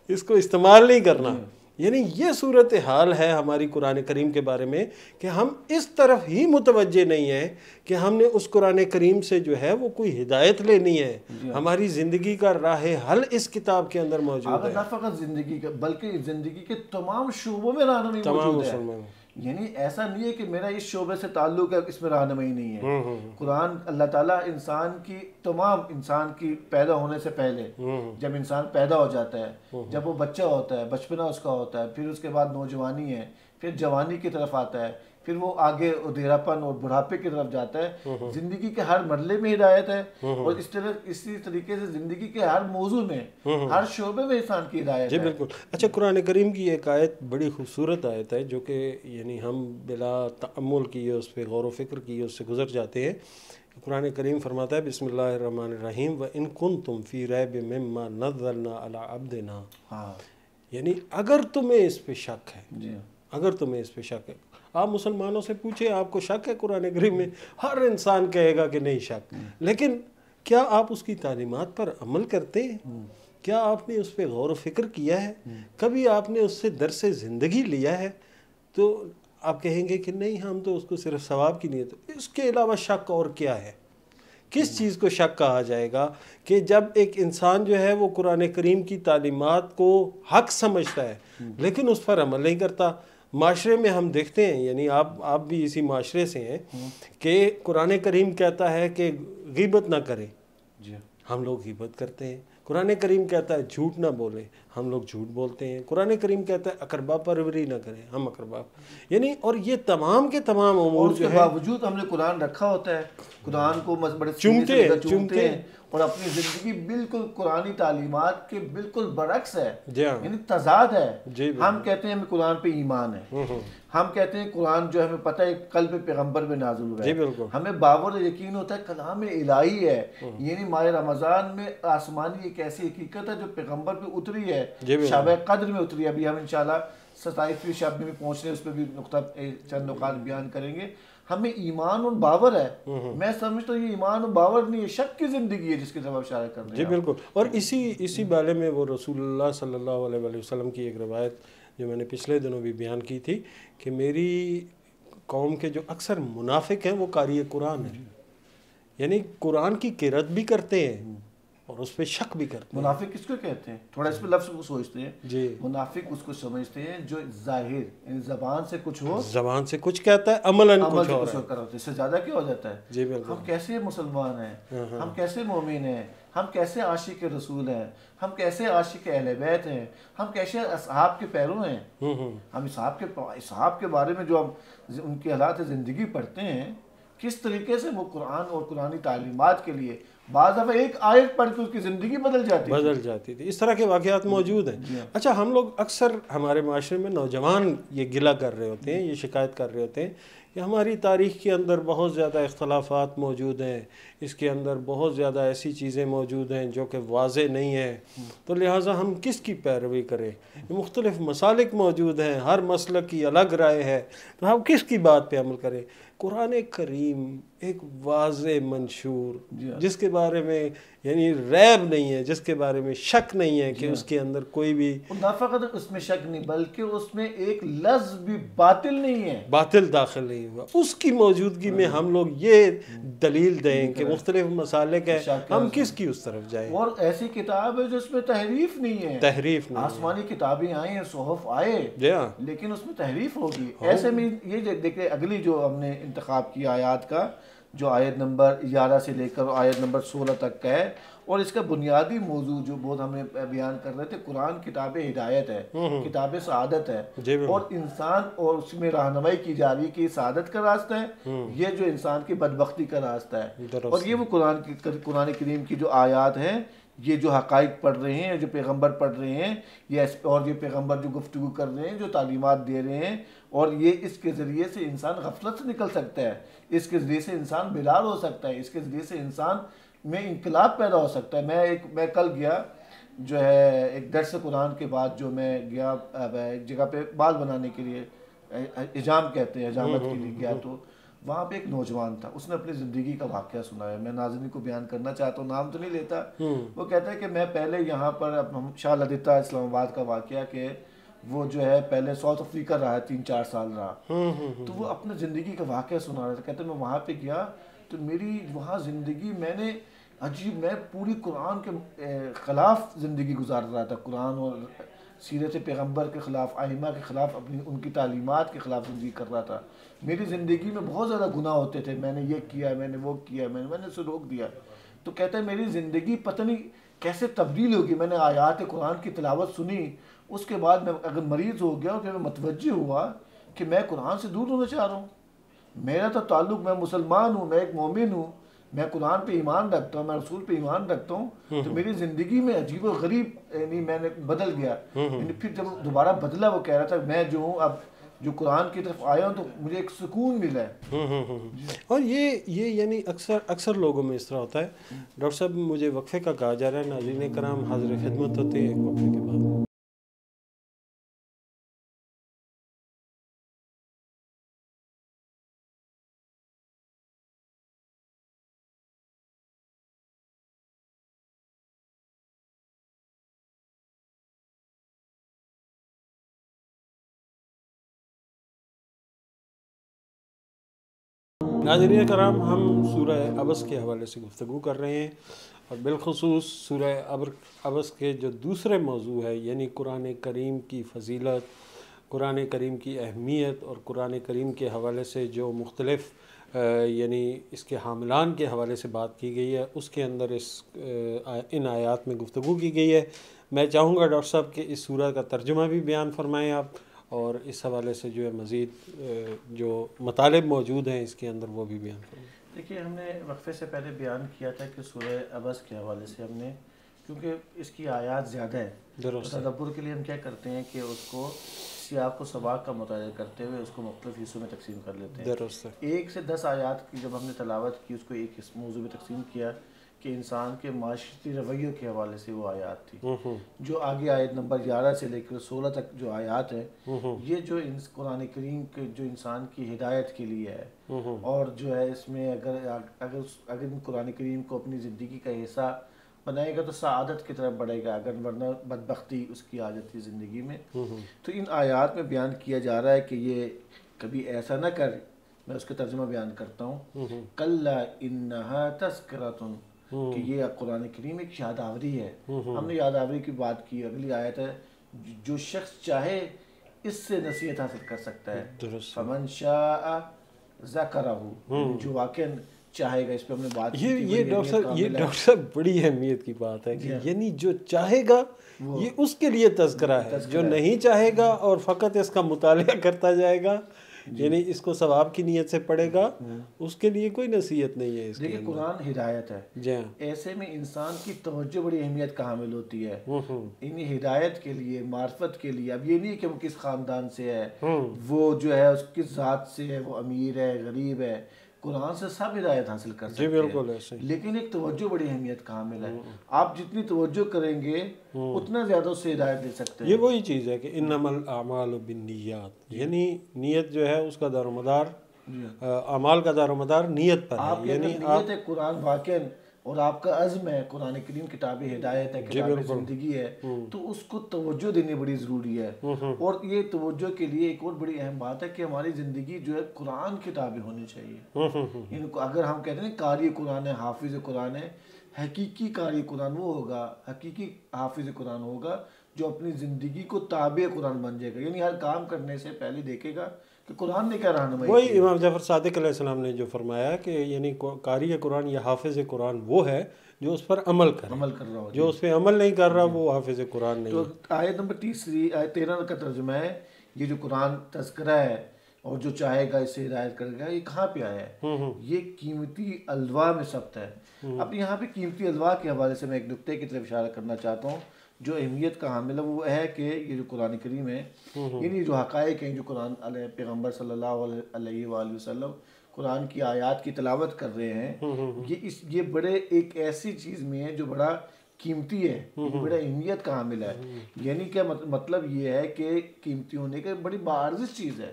اس کو استعمال نہیں کرنا. یعنی یہ صورتحال ہے ہماری قرآن کریم کے بارے میں کہ ہم اس طرف ہی متوجہ نہیں ہیں کہ ہم نے اس قرآن کریم سے جو ہے وہ کوئی ہدایت لینی ہے. ہماری زندگی کا راہ حل اس کتاب کے اندر موجود ہے. نہ فقط زندگی کا بلکہ زندگی کے تمام شعبوں میں رہنمائی موجود ہے. یعنی ایسا نہیں ہے کہ میرا اس شعبے سے تعلق ہے, اس میں رہنمائی نہیں ہے. قرآن اللہ تعالیٰ انسان کی پیدا ہونے سے پہلے, جب انسان پیدا ہو جاتا ہے, جب وہ بچہ ہوتا ہے, بچپنا اس کا ہوتا ہے, پھر اس کے بعد نوجوانی ہے, پھر جوانی کی طرف آتا ہے, پھر وہ آگے ادھیرا پن اور بڑھاپے کی طرف جاتا ہے. زندگی کے ہر مرحلے میں ہدایت ہے, اور اسی طریقے سے زندگی کے ہر موضوع میں, ہر شعبے میں انسان کی ہدایت ہے. جی بالکل. اچھا, قرآن کریم کی ایک آیت بڑی خوبصورت آیت ہے جو کہ یعنی ہم بلا تأمل کیے, اس پہ غور و فکر کیے, اس سے گزر جاتے ہیں. قرآن کریم فرماتا ہے بسم اللہ الرحمن الرحیم وَإِن كُنتُمْ فِي رَيْبٍ مِّمَّا نَزَّلْنَا عَلَىٰ عَبْدِنَا. یعنی اگر تمہیں اس پہ شک ہے, اگر تمہیں اس پہ شک ہے, آپ مسلمانوں سے پوچھیں آپ کو شک ہے قرآن کریم میں, ہر انسان کہے گا کہ نہیں شک. لیکن کیا آپ اس کی تعلیمات پر عمل کرتے ہیں؟ کیا آپ نے اس پہ غور و فکر کیا ہے؟ کبھی آپ نے اس سے درس زندگی لیا ہے؟ تو آپ کہیں گے کہ نہیں, ہم تو اس کو صرف ثواب کی نیت. اس کے علاوہ شک اور کیا ہے؟ کس چیز کو شک کہا جائے گا کہ جب ایک انسان جو ہے وہ قرآن کریم کی تعلیمات کو حق سمجھتا ہے لیکن اس پر عمل نہیں کرتا. معاشرے میں ہم دیکھتے ہیں, یعنی آپ بھی اسی معاشرے سے ہیں کہ قرآن کریم کہتا ہے کہ غیبت نہ کریں, ہم لوگ غیبت کرتے ہیں. قرآن کریم کہتا ہے جھوٹ نہ بولیں, ہم لوگ جھوٹ بولتے ہیں. قرآن کریم کہتا ہے اقربا پروری نہ کریں, ہم اقربا. یعنی اور یہ تمام کے تمام امور جو ہے, باوجود ہم نے قرآن رکھا ہوتا ہے, قرآن کو بڑے چومتے ہیں, اور اپنی زندگی بالکل قرآنی تعلیمات کے بالکل برعکس ہے, یعنی تضاد ہے. ہم کہتے ہیں ہمیں قرآن پہ ایمان ہے, ہم کہتے ہیں قرآن جو ہمیں پتہ ہے قلب پیغمبر میں نازل ہوا ہے, ہمیں باور یقین ہوتا ہے کلام الہی ہے. یعنی ماہ رمضان میں آسمانی ایک ایسی حقیقت ہے جو پیغمبر پہ اتری ہے, شب قدر میں اتری ہے. ابھی ہم انشاءاللہ 27ویں شب میں بھی پہنچ رہے ہیں, اس پہ بھی چند نقاط بیان کریں گے. ہمیں ایمان اور باور ہے. میں سمجھتا ہوں یہ ایمان اور باور نہیں, یہ شک کی زندگی ہے جس کی طرف اشارہ کر رہے ہیں. جی بالکل. اور اسی بارے میں وہ رسول اللہ صلی اللہ علیہ وسلم کی ایک روایت جو میں نے پچھلے دنوں بھی بیان کی تھی کہ میری قوم کے جو اکثر منافق ہیں وہ قاری قرآن ہیں, یعنی قرآن کی قرأت بھی کرتے ہیں اور اس پہ شک بھی کرتے ہیں. منافق کس کو کہتے ہیں؟ تھوڑا اس پہ لفظ کو سوچتے ہیں. جی, منافق اس کو سمجھتے ہیں جو ظاہر یعنی زبان سے کچھ ہو, زبان سے کچھ کہتا ہے, عملاً کچھ اور ہے. اس سے زیادہ کیا ہو جاتا ہے؟ جی بالکل. ہم کیسے مسلمان ہیں, ہم کیسے مومن ہیں, ہم کیسے عاشق رسول ہیں, ہم کیسے عاشق اہل بیت ہیں, ہم کیسے اصحاب کے پیرو ہیں. ہم اصحاب کے بارے میں جو ہم ان کے حالات زندگی پڑھتے ہیں, کس طریقے سے وہ قرآن اور قرآنی تعلیمات کے لیے بعض دفعہ ایک آیت پڑھ کے اس کی زندگی بدل جاتی تھی. اس طرح کے واقعات موجود ہیں. اچھا, ہم لوگ اکثر ہمارے معاشرے میں نوجوان یہ گلہ کر رہے ہوتے ہیں, یہ شکایت کر رہے ہوتے ہیں کہ ہماری تاریخ کے اندر بہت زیادہ اختلافات موجود ہیں, اس کے اندر بہت زیادہ ایسی چیزیں موجود ہیں جو کہ واضح نہیں ہیں, تو لہٰذا ہم کس کی پیروی کریں؟ مختلف مسالک موجود ہیں, ہر مسلک کی الگ رائے ہے, تو ہم کس کی بات پہ عمل کریں؟ قرآن کریم ایک واضح منشور جس کے بارے میں یعنی ریب نہیں ہے، جس کے بارے میں شک نہیں ہے کہ اس کے اندر کوئی بھی نہ فقط اس میں شک نہیں بلکہ اس میں ایک لفظ بھی باطل نہیں ہے، باطل داخل نہیں ہوا، اس کی موجودگی میں ہم لوگ یہ دلیل دیں کہ مختلف مسالک ہے، ہم کس کی اس طرف جائیں؟ اور ایسی کتاب ہے جو اس میں تحریف نہیں ہے، تحریف نہیں، آسمانی کتابیں آئی ہیں، صحف آئے، جی ہاں، لیکن اس میں تحریف ہوگی۔ ایسے میں یہ دیکھیں اگلی جو ہم نے انتخاب کیا آیات کا، جو آیت نمبر 11 سے لے کر آیت نمبر 16 تک کا ہے، اور اس کا بنیادی موضوع جو بہت ہم نے بیان کر رہے تھے، قرآن کتاب ہدایت ہے، کتاب سعادت ہے، اور انسان اور اس میں رہنمائی کی جا رہی ہے کہ یہ سعادت کا راستہ ہے، یہ جو انسان کی بدبختی کا راستہ ہے، اور یہ وہ قرآن کریم کی جو آیات ہیں، یہ جو حقائق پڑھ رہے ہیں، جو پیغمبر پڑھ رہے ہیں، اور یہ پیغمبر جو گفتگو کر رہے ہیں، جو تعلیمات دے رہے ہیں، اور یہ اس کے ذریعے سے انسان غفلت سے نکل سکتا ہے، اس کے ذریعے سے انسان بیدار ہو سکتا ہے، اس کے ذریعے سے انسان میں انقلاب پیدا ہو سکتا ہے۔ میں کل گیا جو ہے ایک درس قرآن کے بعد جو میں گیا ایک جگہ پہ بال بنانے کے لیے، حجام کہتے ہیں، حجامت کے لیے گیا، تو وہاں پہ ایک نوجوان تھا، اس نے اپنی زندگی کا واقعہ سنایا، میں ناظرین کو بیان کرنا چاہتا ہوں، نام تو نہیں لیتا۔ وہ کہتا ہے کہ میں پہلے یہاں پر شاہ لدیتا اسلام آباد کا واقعہ کہ وہ جو ہے پہلے ساؤتھ افریقہ رہا، 3-4 سال رہا، تو وہ اپنے زندگی کا واقعہ سنا رہا تھا۔ کہتے ہیں میں وہاں پہ گیا تو میری وہاں زندگی میں پوری قرآن کے خلاف زندگی گزار رہا تھا، قرآن اور سیرت پیغمبر کے خلاف، ائمہ کے خلاف، ان کی تعلیمات کے خلاف زندگی کر رہا تھا۔ میری زندگی میں بہت زیادہ گناہ ہوتے تھے، میں نے یہ کیا، میں نے وہ کیا، میں نے اسے روک دیا۔ تو کہتا ہے میری زندگی پتہ نہیں کیسے تبدیل ہوگی، میں نے آیات قرآن کی تلاوت سنی، اس کے بعد میں اگر مریض ہو گیا تو میں متوجہ ہوا کہ میں قرآن سے دور ہونا چاہ رہا ہوں، میرا تو تعلق، میں مسلمان ہوں، میں ایک مومن ہوں، میں قرآن پہ ایمان رکھتا ہوں، میں رسول پہ ایمان رکھتا ہوں، تو میری زندگی میں عجیب و غریب یعنی میں نے بدل گیا۔ یعنی پھر جب دوبارہ بدلا، وہ کہہ رہا تھا میں جو ہوں اب جو قرآن کی طرف آیا ہوں تو مجھے ایک سکون ملا ہے۔ اور یہ یعنی اکثر لوگوں میں اس طرح ہوتا ہے۔ ڈاکٹر صاحب مجھے وقفے کا کہا جا رہا ہے، ناظرین کرام حاضر خدمت ہوتے ہیں ایک وقفے کے بعد۔ ناظرین کرام، ہم سورہ عبس کے حوالے سے گفتگو کر رہے ہیں، اور بالخصوص سورہ عبس کے جو دوسرے موضوع ہے، یعنی قرآن کریم کی فضیلت، قرآن کریم کی اہمیت، اور قرآن کریم کے حوالے سے جو مختلف یعنی اس کے حاملان کے حوالے سے بات کی گئی ہے، اس کے اندر ان آیات میں گفتگو کی گئی ہے۔ میں چاہوں گا ڈاکٹر صاحب کہ اس سورہ کا ترجمہ بھی بیان فرمائیں آپ، اور اس حوالے سے جو ہے مزید جو مطالب موجود ہیں اس کے اندر وہ بھی بیان کریں۔ دیکھیے، ہم نے وقفے سے پہلے بیان کیا تھا کہ سورہ عبس کے حوالے سے ہم نے، کیونکہ اس کی آیات زیادہ ہے، تو تدبر کے لیے ہم کیا کرتے ہیں کہ اس کو سیاق و سباق کا مطالعہ کرتے ہوئے اس کو مختلف حصوں میں تقسیم کر لیتے ہیں۔ 1 سے 10 آیات کی جب ہم نے تلاوت کی، اس کو ایک موضوع میں تقسیم کیا کہ انسان کے معاشرتی رویوں کے حوالے سے وہ آیات تھی۔ جو آگے آیت نمبر 11 سے لے کر 16 تک جو آیات ہیں، یہ جو قرآن کریم کے جو انسان کی ہدایت کے لیے ہے، اور جو ہے اس میں اگر قرآن کریم کو اپنی زندگی کا حصہ بنائے گا تو سعادت کی طرف بڑھے گا، اگر ورنہ بدبختی اس کی عادت تھی زندگی میں۔ تو ان آیات میں بیان کیا جا رہا ہے کہ یہ کبھی ایسا نہ کر، میں اس کا ترجمہ بیان کرتا ہوں، کلا انہا تذکرۃ، کہ یہ قرآن کریم ایک یادآوری ہے۔ ہم نے یادآوری کی بات کی، اگلی آیت ہے جو شخص چاہے اس سے نصیحت حاصل کر سکتا ہے، فمن شاء ذکرہ، جو واقعا چاہے گا، اس پہ ہم نے بات کی۔ یہ ڈاکٹر صاحب بڑی اہمیت کی بات ہے کہ یعنی جو چاہے گا یہ اس کے لیے تذکرہ ہے، جو نہیں چاہے گا اور فقط اس کا مطالعہ کرتا جائے گا، یعنی اس کو ثواب کی نیت سے پڑھے گا، اس کے لیے کوئی نصیحت نہیں ہے۔ دیکھیں، قرآن ہدایت ہے، جی ہاں، ایسے میں انسان کی توجہ بڑی اہمیت کا حامل ہوتی ہے، انہیں ہدایت کے لیے، معرفت کے لیے۔ اب یہ نہیں کہ وہ کس خاندان سے ہے، وہ جو ہے اس کس ذات سے ہے، وہ امیر ہے، غریب ہے، قرآن سے سب ہدایت حاصل کر سکتے ہیں، لیکن ایک توجہ بڑی اہمیت کا حامل ہے۔ آپ جتنی توجہ کریں گے اتنا زیادہ اس سے ہدایت لے سکتے ہیں۔ یہ وہی چیز ہے کہ انما الاعمال بالنیات، یعنی نیت جو ہے اس کا دار و مدار اعمال کا دار و مدار نیت پر ہے، یعنی نیت ہے قرآن واقع اور آپ کا عزم ہے، قرآن کریم کتاب ہدایت ہے، کتاب زندگی ہے، تو اس کو توجہ دینی بڑی ضروری ہے۔ اور یہ توجہ کے لیے ایک اور بڑی اہم بات ہے کہ ہماری زندگی جو ہے قرآن کتابیں ہونی چاہیے۔ اگر ہم کہتے ہیں قاری قرآن ہے، حافظ قرآن ہے، حقیقی قاری قرآن وہ ہوگا، حقیقی حافظ قرآن ہوگا جو اپنی زندگی کو تابع قرآن بن جائے گا، یعنی ہر کام کرنے سے پہلے دیکھے گا کہ قرآن نے کیا رہنمائی۔ وہی امام جعفر صادق علیہ السلام نے جو فرمایا کہ یعنی قاری قرآن یا حافظ قرآن وہ ہے جو اس پر عمل کر رہا ہو، جو اس پہ عمل نہیں کر رہا وہ حافظ قرآن نہیں ہے۔ تو آیت نمبر 30 آیت 13 کا ترجمہ ہے، یہ جو قرآن تذکرہ ہے اور جو چاہے گا اسے ہدایت کرے گا، یہ کہاں پہ آیا ہے؟ یہ قیمتی الوا میں ثبت ہے۔ اب یہاں پہ قیمتی الوا کے حوالے سے میں ایک نقطے کی طرف اشارہ کرنا چاہتا ہوں جو اہمیت کا حامل ہے، وہ ہے کہ یہ جو قرآن کریم ہے، یعنی جو حقائق ہیں جو قرآن پیغمبر صلی اللہ علیہ وآلہ وسلم قرآن کی آیات کی تلاوت کر رہے ہیں، یہ بڑے ایک ایسی چیز میں ہے جو بڑا قیمتی ہے، بڑا اہمیت کا حامل ہے۔ یعنی کہ مطلب یہ ہے کہ قیمتی ہونے کا بڑی باارزش چیز ہے۔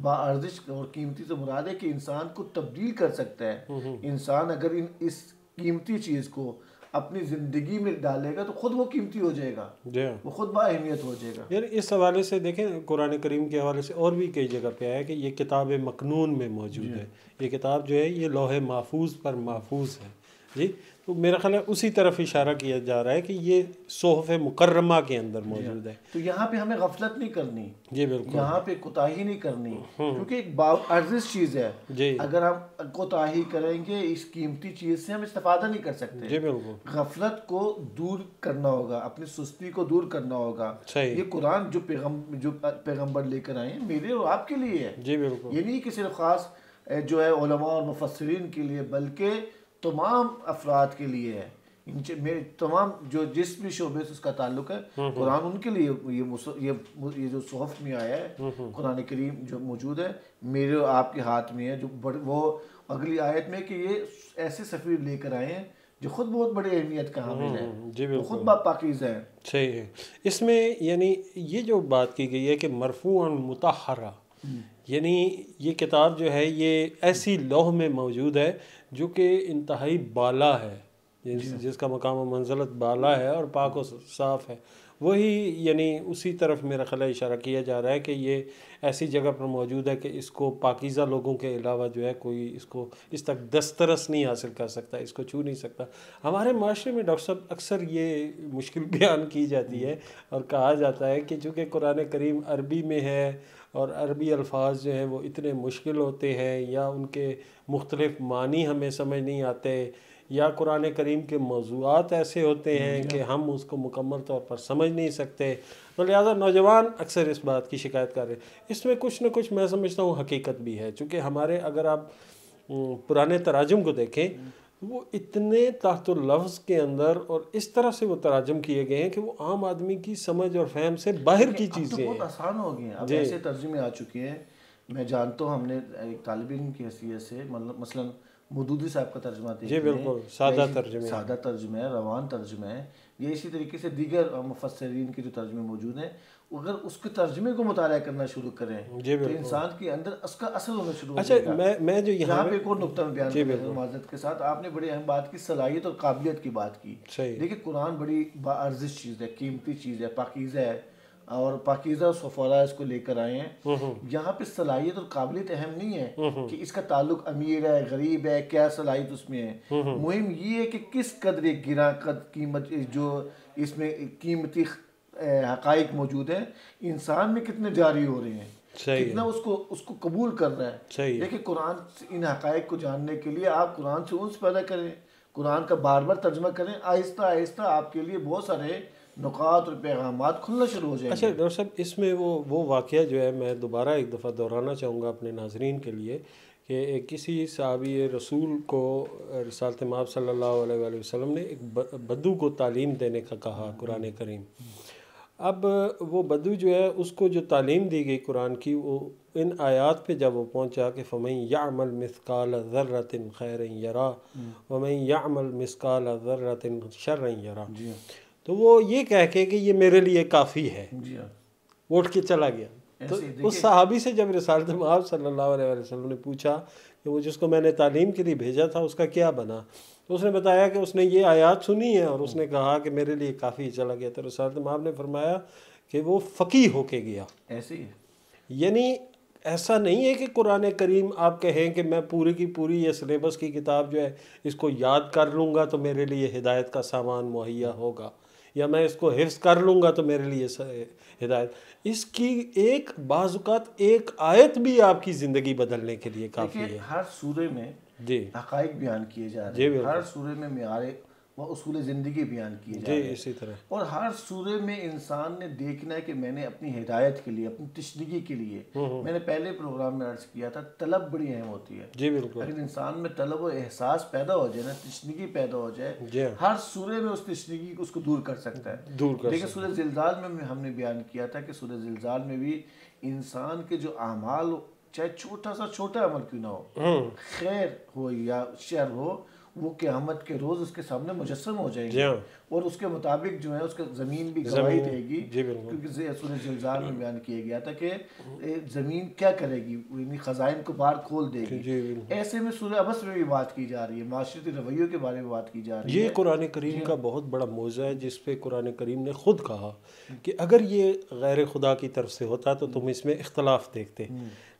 باارزش اور قیمتی سے مراد ہے کہ انسان کو تبدیل کر سکتا ہے۔ انسان اگر اس قیمتی چیز کو اپنی زندگی میں ڈالے گا تو خود وہ قیمتی ہو جائے گا، وہ خود با اہمیت ہو جائے گا۔ یعنی اس حوالے سے دیکھیں قرآن کریم کے حوالے سے اور بھی کئی جگہ پہ آیا کہ یہ کتاب مکنون میں موجود ہے، یہ کتاب جو ہے یہ لوح محفوظ پر محفوظ ہے جی۔ تو میرا خیال ہے اسی طرف اشارہ کیا جا رہا ہے کہ یہ صحف مکرمہ کے اندر موجود ہے۔ تو یہاں پہ ہمیں غفلت نہیں کرنی، جی بالکل، یہاں پہ کوتاہی نہیں کرنی، کیونکہ ایک باارزش چیز ہے جی۔ اگر ہم کوتاہی کریں گے اس قیمتی چیز سے ہم استفادہ نہیں کر سکتے۔ جی بالکل، غفلت کو دور کرنا ہوگا، اپنی سستی کو دور کرنا ہوگا۔ صحیح، یہ قرآن جو پیغمبر لے کر آئے ہیں میرے اور آپ کے لیے ہے۔ جی بالکل، یہ نہیں کہ صرف خاص جو ہے علماء اور مفسرین کے لیے بلکہ تمام افراد کے لیے ہے۔ تمام جو جس بھی شعبے سے اس کا تعلق ہے قرآن ان کے لیے یہ جو صحف میں آیا ہے قرآن کریم جو موجود ہے میرے اور آپ کے ہاتھ میں ہے، جو وہ اگلی آیت میں کہ یہ ایسے سفیر لے کر آئے ہیں جو خود بہت بڑی اہمیت کا حامل ہے، جی وہ خود پاکیزہ ہے۔ صحیح ہے۔ اس میں یعنی یہ جو بات کی گئی ہے کہ مرفوعا مطہرہ، یعنی یہ کتاب جو ہے یہ ایسی لوح میں موجود ہے جو کہ انتہائی بالا ہے، جس کا مقام و منزلت بالا ہے اور پاک و صاف ہے، وہی یعنی اسی طرف میرا خیال اشارہ کیا جا رہا ہے کہ یہ ایسی جگہ پر موجود ہے کہ اس کو پاکیزہ لوگوں کے علاوہ جو ہے کوئی اس تک دسترس نہیں حاصل کر سکتا، اس کو چھو نہیں سکتا۔ ہمارے معاشرے میں ڈاکٹر صاحب اکثر یہ مشکل بیان کی جاتی ہے اور کہا جاتا ہے کہ چونکہ قرآن کریم عربی میں ہے اور عربی الفاظ جو ہیں وہ اتنے مشکل ہوتے ہیں یا ان کے مختلف معنی ہمیں سمجھ نہیں آتے یا قرآن کریم کے موضوعات ایسے ہوتے ہیں کہ ہم اس کو مکمل طور پر سمجھ نہیں سکتے، تو لہٰذا نوجوان اکثر اس بات کی شکایت کر رہے ہیں۔ اس میں کچھ نہ کچھ میں سمجھتا ہوں حقیقت بھی ہے، چونکہ ہمارے اگر آپ پرانے تراجم کو دیکھیں وہ اتنے تحت اللفظ کے اندر اور اس طرح سے وہ تراجم کیے گئے ہیں کہ وہ عام آدمی کی سمجھ اور فہم سے باہر کی چیزیں ہیں۔ بہت آسان ہو گئی ہیں، اب ایسے ترجمے آ چکے ہیں۔ میں جانتا ہوں ہم نے ایک طالب علم کی حیثیت سے مثلاً مودودی صاحب کا ترجمہ جی بالکل سادہ ترجمہ ہے، روان ترجمہ ہے، یہ اسی طریقے سے دیگر مفسرین کے جو ترجمے موجود ہیں اگر اس کے ترجمے کو مطالعہ کرنا شروع کریں تو انسان کے اندر اس کا اثر ہونا شروع ہو جائے گا۔ میں جو یہاں پہ ایک اور نقطہ میں بیان کرتا ہوں معذرت کے ساتھ، آپ نے بڑی اہم بات کی، صلاحیت اور قابلیت کی بات کی۔ دیکھیں قرآن بڑی باارزش چیز ہے، قیمتی چیز ہے، پاکیزہ ہے اور پاکیزہ صفارہ اس کو لے کر آئے ہیں۔ یہاں پہ صلاحیت اور قابلیت اہم نہیں ہے کہ اس کا تعلق امیر ہے غریب ہے، کیا صلاحیت اس میں ہے، مہم یہ ہے کہ کس قدر گراں قیمت جو اس میں قیمتی حقائق موجود ہیں انسان میں کتنے جاری ہو رہے ہیں، کتنا اس کو قبول کر رہا ہے۔ دیکھیں قرآن ان حقائق کو جاننے کے لیے آپ قرآن سے انس پیدا کریں، قرآن کا بار بار ترجمہ کریں، آہستہ آہستہ آپ کے لیے بہت سارے نکات اور پیغامات کھلنا شروع ہو جائیں گے۔ اچھا ڈاکٹر صاحب اس میں وہ واقعہ جو ہے میں دوبارہ ایک دفعہ دہرانا چاہوں گا اپنے ناظرین کے لیے کہ کسی صحابی رسول کو رسالت مآب صلی اللہ علیہ وآلہ وسلم نے ایک بدو کو تعلیم دینے کا کہا قرآن کریم۔ اب وہ بدو جو ہے اس کو جو تعلیم دی گئی قرآن کی وہ ان آیات پہ جب وہ پہنچا کہ فَمَن يَعْمَلْ مِثْقَالَ ذَرَّةٍ خَيْرًا يَرَهُ وَمَن يَعْمَلْ مِثْقَالَ ذَرَّةٍ شَرًّا يَرَهُ، تو وہ یہ کہہ کے کہ یہ میرے لیے کافی ہے وہ اٹھ کے چلا گیا۔ تو اس صحابی سے جب رسالت مآب صلی اللہ علیہ وسلم نے پوچھا کہ وہ جس کو میں نے تعلیم کے لیے بھیجا تھا اس کا کیا بنا، تو اس نے بتایا کہ اس نے یہ آیات سنی ہے اور اس نے کہا کہ میرے لیے کافی چلا گیا. تو رسالت مآب نے فرمایا کہ وہ فقیہ ہو کے گیا. ایسے ہی یعنی ایسا نہیں ہے کہ قرآن کریم آپ کہیں کہ میں پوری کی پوری یہ سلیبس کی کتاب جو ہے اس کو یاد کر لوں گا تو میرے لیے ہدایت کا سامان مہیا ہوگا، یا میں اس کو حفظ کر لوں گا تو میرے لیے ہدایت. اس کی ایک بعض اوقات ایک آیت بھی آپ کی زندگی بدلنے کے لیے کافی ہے. ہر سورے میں جی حقائق بیان کیے جا رہے ہیں، ہر سورے میں معیار و اصول زندگی بیان کیے جا رہے ہیں، اسی طرح. اور ہر سورے میں انسان نے دیکھنا ہے کہ میں نے اپنی ہدایت کے لیے، اپنی تشنگی کے لیے، میں نے پہلے پروگرام میں عرض کیا تھا طلب بڑی اہم ہوتی ہے. جی بالکل. اگر انسان میں طلب و احساس پیدا ہو جائے نا، تشنگی پیدا ہو جائے، ہر سورے میں اس تشنگی اس کو دور کر سکتا ہے. لیکن سورہ زلزال میں ہم نے بیان کیا تھا کہ سورہ زلزال میں بھی انسان کے جو اعمال، چاہے چھوٹا سا چھوٹا عمل کیوں نہ ہو، خیر ہو یا شر ہو، وہ قیامت کے روز اس کے سامنے مجسم ہو جائیں گے، اور اس کے مطابق جو ہے اس کا زمین بھی گواہی دے گی. کیونکہ سورہ زلزال میں بیان کیا گیا تھا کہ زمین کیا کرے گی، یعنی خزائن کو باہر کھول دے گی. ایسے میں سورہ عبس میں بھی بات کی جا رہی ہے، معاشرتی رویوں کے بارے میں بات کی جا رہی ہے. یہ قرآن کریم کا بہت بڑا موضوع ہے جس پہ قرآن کریم نے خود کہا کہ اگر یہ غیر خدا کی طرف سے ہوتا تو تم اس میں اختلاف دیکھتے،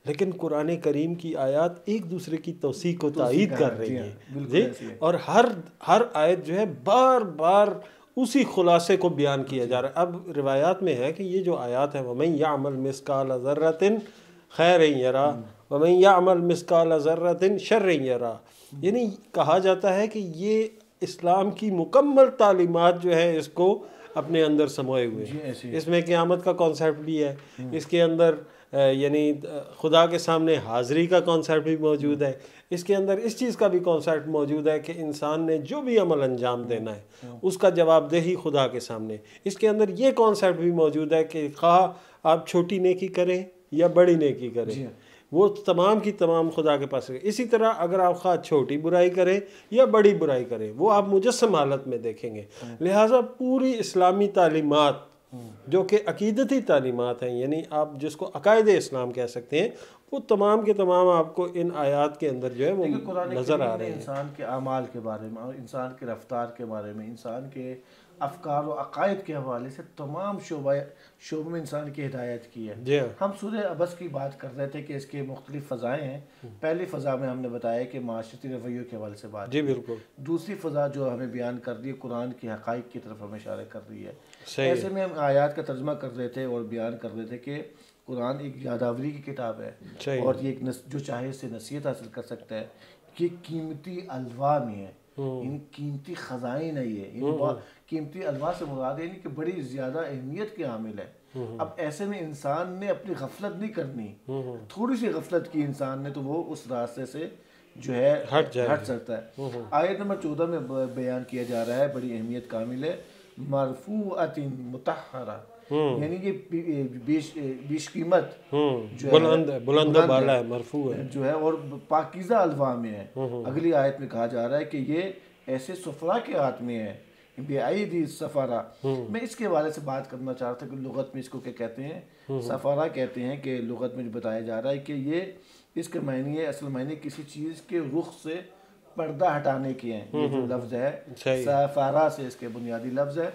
لیکن قرآن کریم کی آیات ایک دوسرے کی توثیق و تائید کر رہی ہیں. جی، اور ہر آیت جو ہے بار بار اسی خلاصے کو بیان کیا جا رہا ہے. اب روایات میں ہے کہ یہ جو آیات ہیں وَمَن يَعْمَلْ مِثْقَالَ ذَرَّةٍ خَيْرًا يَرَهُ وَمَن يَعْمَلْ مِثْقَالَ ذَرَّةٍ شَرًّا يَرَهُ، یعنی کہا جاتا ہے کہ یہ اسلام کی مکمل تعلیمات جو ہے اس کو اپنے اندر سموئے ہوئے ہیں. اس میں قیامت کا کانسیپٹ بھی ہے، اس کے اندر یعنی خدا کے سامنے حاضری کا کانسیپٹ بھی موجود ہے، اس کے اندر اس چیز کا بھی کانسیپٹ موجود ہے کہ انسان نے جو بھی عمل انجام دینا ہے اس کا جواب دہی خدا کے سامنے. اس کے اندر یہ کانسیپٹ بھی موجود ہے کہ خواہ آپ چھوٹی نیکی کریں یا بڑی نیکی کریں، وہ تمام کی تمام خدا کے پاس ہے. اسی طرح اگر آپ خواہ چھوٹی برائی کریں یا بڑی برائی کریں وہ آپ مجسم حالت میں دیکھیں گے. لہٰذا پوری اسلامی تعلیمات جو کہ عقیدتی تعلیمات ہیں، یعنی آپ جس کو عقائد اسلام کہہ سکتے ہیں، وہ تمام کے تمام آپ کو ان آیات کے اندر جو ہے وہ نظر آ رہے ہیں. انسان کے اعمال کے بارے میں، انسان کے رفتار کے بارے میں، انسان کے افکار و عقائد کے حوالے سے تمام شعبوں میں انسان کی ہدایت کی ہے. ہم سورہ عبس کی بات کر رہے تھے کہ اس کے مختلف فضائیں ہیں. پہلی فضا میں ہم نے بتایا کہ معاشرتی رویوں کے حوالے سے بات. جی بالکل. دوسری فضا جو ہمیں بیان کر رہی ہے قرآن کی حقائق کی طرف ہمیں اشارہ کر رہی ہے. ایسے میں ہم آیات کا ترجمہ کر رہے تھے اور بیان کر رہے تھے کہ قرآن ایک یاداوری کی کتاب ہے، اور یہ جو چاہے اس سے نصیحت حاصل کر سکتا ہے. یہ قیمتی الوا میں ہے، ان قیمتی خزائن ہے، یہ قیمتی الوا سے مراد ہے کہ بڑی زیادہ اہمیت کے حامل ہے. اب ایسے میں انسان نے اپنی غفلت نہیں کرنی، تھوڑی سی غفلت کی انسان نے تو وہ اس راستے سے جو ہے ہٹ سکتا ہے. آیت نمبر 14 میں بیان کیا جا رہا ہے، بڑی اہمیت کامل ہے، مرفوعۃ مطہرہ، یعنی یہ بیش قیمت جو ہے، بلند بالا ہے، مرفوع ہے جو ہے، اور پاکیزہ الوا میں ہے. اگلی آیت میں کہا جا رہا ہے کہ یہ ایسے سفرا کے ہاتھ میں ہے، بِأَيْدِي سفرا. میں اس کے حوالے سے بات کرنا چاہ رہا تھا کہ لغت میں اس کو کیا کہتے ہیں، سفرا کہتے ہیں. کہ لغت میں بتایا جا رہا ہے کہ یہ اس کے معنی ہے، اصل معنی کسی چیز کے رخ سے پردہ ہٹانے کے ہیں. یہ جو لفظ ہے سفارہ سے اس کے بنیادی لفظ ہے.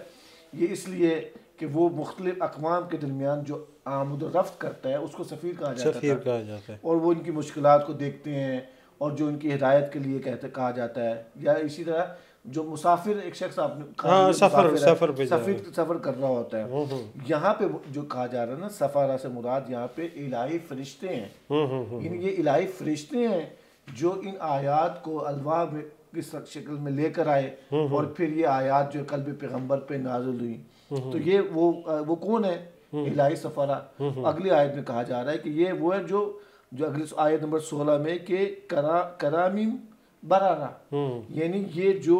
یہ اس لیے کہ وہ مختلف اقوام کے درمیان جو آمد و رفت کرتا ہے اس کو سفیر کہا جاتا ہے، اور وہ ان کی مشکلات کو دیکھتے ہیں اور جو ان کی ہدایت کے لیے کہا جاتا ہے. یا اسی طرح جو مسافر ایک شخص آپ نے سفر کر رہا ہوتا ہے، یہاں پہ جو کہا جا رہا ہے نا سفارہ سے مراد یہاں پہ الہی فرشتے ہیں. یعنی یہ الہی فرشتے ہیں جو ان آیات کو الواح میں کس شکل میں لے کر آئے، اور پھر یہ آیات جو قلب پیغمبر پہ نازل ہوئی. تو یہ وہ کون ہے؟ الہی سفارہ. اگلی آیت میں کہا جا رہا ہے کہ یہ وہ ہے جو اگلی آیت نمبر 16 میں کہ کرامین برارہ، یعنی یہ جو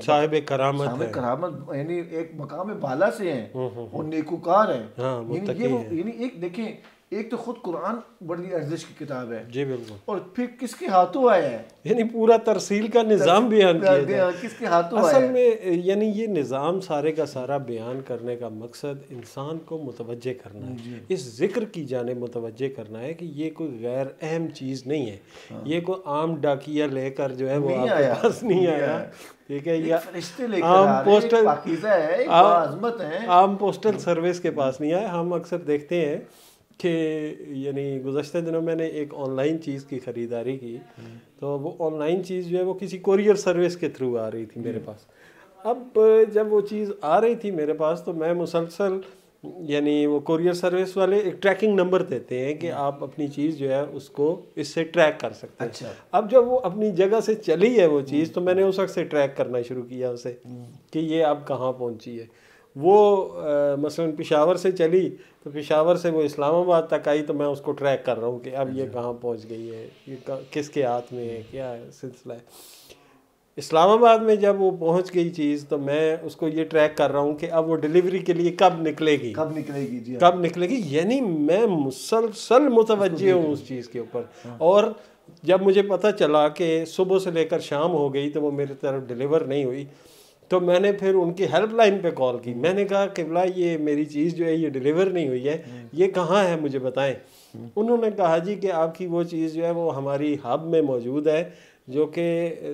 صاحب کرامت یعنی ایک مقام بالا سے ہیں اور نیکوکار ہیں. یعنی ایک دیکھیں ایک تو خود قرآن بڑی ارزش کی کتاب ہے جی بالکل، اور پھر کس کے ہاتھوں آیا ہے، یعنی پورا ترسیل کا نظام بیان کیا جائے. کس کے ہاتھوں آیا اصل ہے. میں یعنی یہ نظام سارے کا سارا بیان کرنے کا مقصد انسان کو متوجہ کرنا ہے، اس ذکر کی جانب متوجہ کرنا ہے کہ یہ کوئی غیر اہم چیز نہیں ہے، یہ کوئی عام ڈاکیہ لے کر جو ہے وہ آپ کے پاس نہیں آیا، ٹھیک ہے، یا فرشتے لے کر عام آ رہے ہیں، پوسٹل پاکیزہ ہے، ایک باعظمت ہے. عام پوسٹل سروس کے پاس نہیں آیا. ہم اکثر دیکھتے ہیں کہ یعنی گزشتہ دنوں میں نے ایک آن لائن چیز کی خریداری کی، تو وہ آن لائن چیز جو ہے وہ کسی کوریئر سروس کے تھرو آ رہی تھی میرے پاس. اب جب وہ چیز آ رہی تھی میرے پاس تو میں مسلسل یعنی وہ کوریئر سروس والے ایک ٹریکنگ نمبر دیتے ہیں کہ آپ اپنی چیز جو ہے اس کو اس سے ٹریک کر سکتے ہیں. اچھا. اب جب وہ اپنی جگہ سے چلی ہے وہ چیز تو میں نے اس وقت سے ٹریک کرنا شروع کیا اسے کہ یہ اب کہاں پہنچی ہے. وہ مثلاً پشاور سے چلی تو پشاور سے وہ اسلام آباد تک آئی تو میں اس کو ٹریک کر رہا ہوں کہ اب یہ کہاں پہنچ گئی ہے، یہ کس کے ہاتھ میں ہے، کیا سلسلہ ہے. اسلام آباد میں جب وہ پہنچ گئی چیز تو میں اس کو یہ ٹریک کر رہا ہوں کہ اب وہ ڈیلیوری کے لیے کب نکلے گی، جی کب نکلے گی. یعنی میں مسلسل متوجہ ہوں اس چیز کے اوپر. اور جب مجھے پتہ چلا کہ صبح سے لے کر شام ہو گئی تو وہ میری طرف ڈیلیور نہیں ہوئی تو میں نے پھر ان کی ہیلپ لائن پہ کال کی. میں نے کہا قبلہ یہ میری چیز جو ہے یہ ڈیلیور نہیں ہوئی ہے، یہ کہاں ہے مجھے بتائیں. انہوں نے کہا جی کہ آپ کی وہ چیز جو ہے وہ ہماری ہب میں موجود ہے جو کہ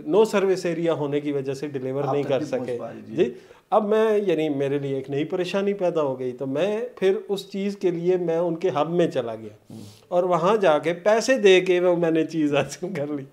نو سروس ایریا ہونے کی وجہ سے ڈیلیور نہیں کر سکے. جی اب میں یعنی میرے لیے ایک نئی پریشانی پیدا ہو گئی تو میں پھر اس چیز کے لیے میں ان کے ہب میں چلا گیا اور وہاں جا کے پیسے دے کے وہ میں نے چیز حاصل کر لی.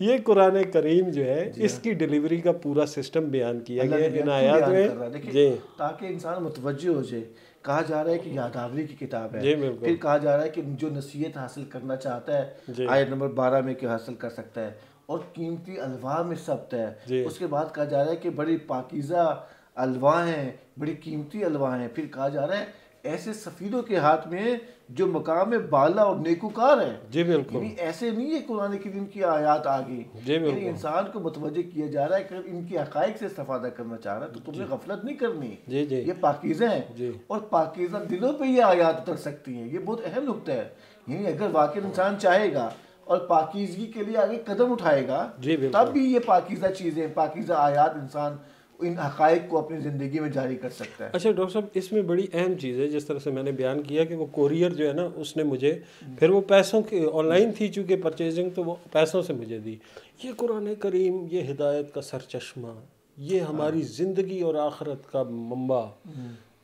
یہ قرآن کریم جو ہے اس کی ڈیلیوری کا پورا سسٹم بیان کیا گیا ان آیات میں. جی تاکہ انسان متوجہ ہو جائے. کہا جا رہا ہے کہ یاداوری کی کتاب ہے، پھر کہا جا رہا ہے کہ جو نصیحت حاصل کرنا چاہتا ہے آیت نمبر 12 میں کہ حاصل کر سکتا ہے، اور قیمتی الواح میں ثبت ہے. اس کے بعد کہا جا رہا ہے کہ بڑی پاکیزہ الواح ہیں، بڑی قیمتی الواح ہیں. پھر کہا جا رہا ہے ایسے سفیدوں کے ہاتھ میں جو مقام بالا اور نیکوکار ہے. جی بالکل، یعنی ایسے نہیں ہے قرآن کریم کی آیات آگئی. یعنی انسان کو متوجہ کیا جا رہا ہے کہ ان کی حقائق سے استفادہ کرنا چاہ رہا ہے تو تم نے غفلت نہیں کرنی. یہ پاکیزہ ہیں اور پاکیزہ دلوں پہ یہ آیات اتر سکتی ہیں. یہ بہت اہم نکتہ ہے. یعنی اگر واقعی انسان چاہے گا اور پاکیزگی کے لیے آگے قدم اٹھائے گا تب بھی یہ پاکیزہ چیزیں، پاکیزہ آیات انسان ان حقائق کو اپنی زندگی میں جاری کر سکتا ہے. اچھا ڈاکٹر صاحب اس میں بڑی اہم چیز ہے جس طرح سے میں نے بیان کیا کہ وہ کوریئر جو ہے نا اس نے مجھے پھر وہ پیسوں کی آن لائن تھی چونکہ پرچیزنگ تو وہ پیسوں سے مجھے دی. یہ قرآن کریم یہ ہدایت کا سرچشمہ، یہ ہماری زندگی اور آخرت کا منبع،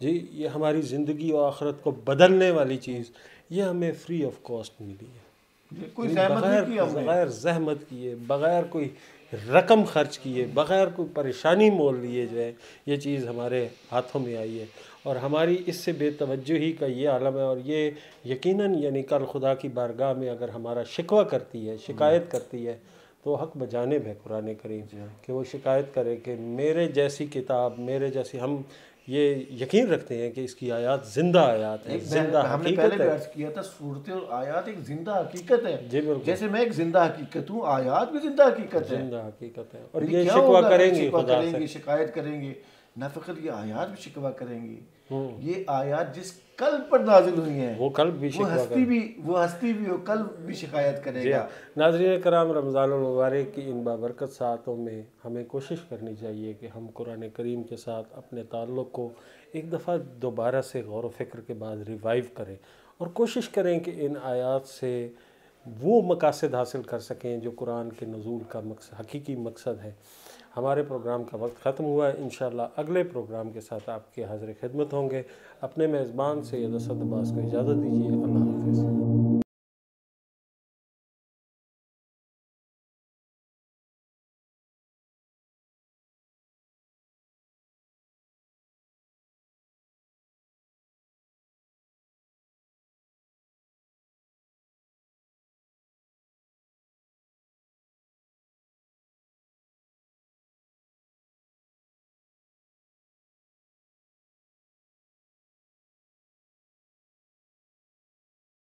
جی یہ ہماری زندگی اور آخرت کو بدلنے والی چیز، یہ ہمیں فری آف کاسٹ ملی ہے، بغیر زحمت کیے، بغیر کوئی رقم خرچ کیے، بغیر کوئی پریشانی مول لیے جو ہے یہ چیز ہمارے ہاتھوں میں آئی ہے. اور ہماری اس سے بے توجہی کا یہ عالم ہے. اور یہ یقیناً یعنی کل خدا کی بارگاہ میں اگر ہمارا شکوہ کرتی ہے، شکایت کرتی ہے تو حق بجانب ہے قرآن کریم کہ وہ شکایت کرے کہ میرے جیسی کتاب، میرے جیسی، ہم یہ یقین رکھتے ہیں کہ اس کی آیات زندہ آیات ہیں، زندہ ہم نے پہلے بھی عرض کیا تھا صورتیں اور آیات ایک زندہ حقیقت ہے. جیسے میں ایک زندہ حقیقت ہوں، آیات بھی زندہ حقیقت ہے، زندہ حقیقت ہے. اور یہ شکوہ کریں گے، خدا سے شکایت کریں گے، نہ فقط یہ آیات بھی شکوہ کریں گی. یہ آیات جس قلب پر نازل ہوئی ہیں وہ قلب بھی شکوہ کریں گے، وہ ہستی بھی، وہ قلب بھی شکایت کرے گا. ناظرین کرام، رمضان المبارک کی ان بابرکت ساعتوں میں ہمیں کوشش کرنی چاہیے کہ ہم قرآن کریم کے ساتھ اپنے تعلق کو ایک دفعہ دوبارہ سے غور و فکر کے بعد ریوائیو کریں اور کوشش کریں کہ ان آیات سے وہ مقاصد حاصل کر سکیں جو قرآن کے نزول کا حقیقی مقصد ہے. ہمارے پروگرام کا وقت ختم ہوا ہے. انشاءاللہ اگلے پروگرام کے ساتھ آپ کے حاضر خدمت ہوں گے. اپنے میزبان سید اسد عباس کو اجازت دیجیے. اللہ حافظ.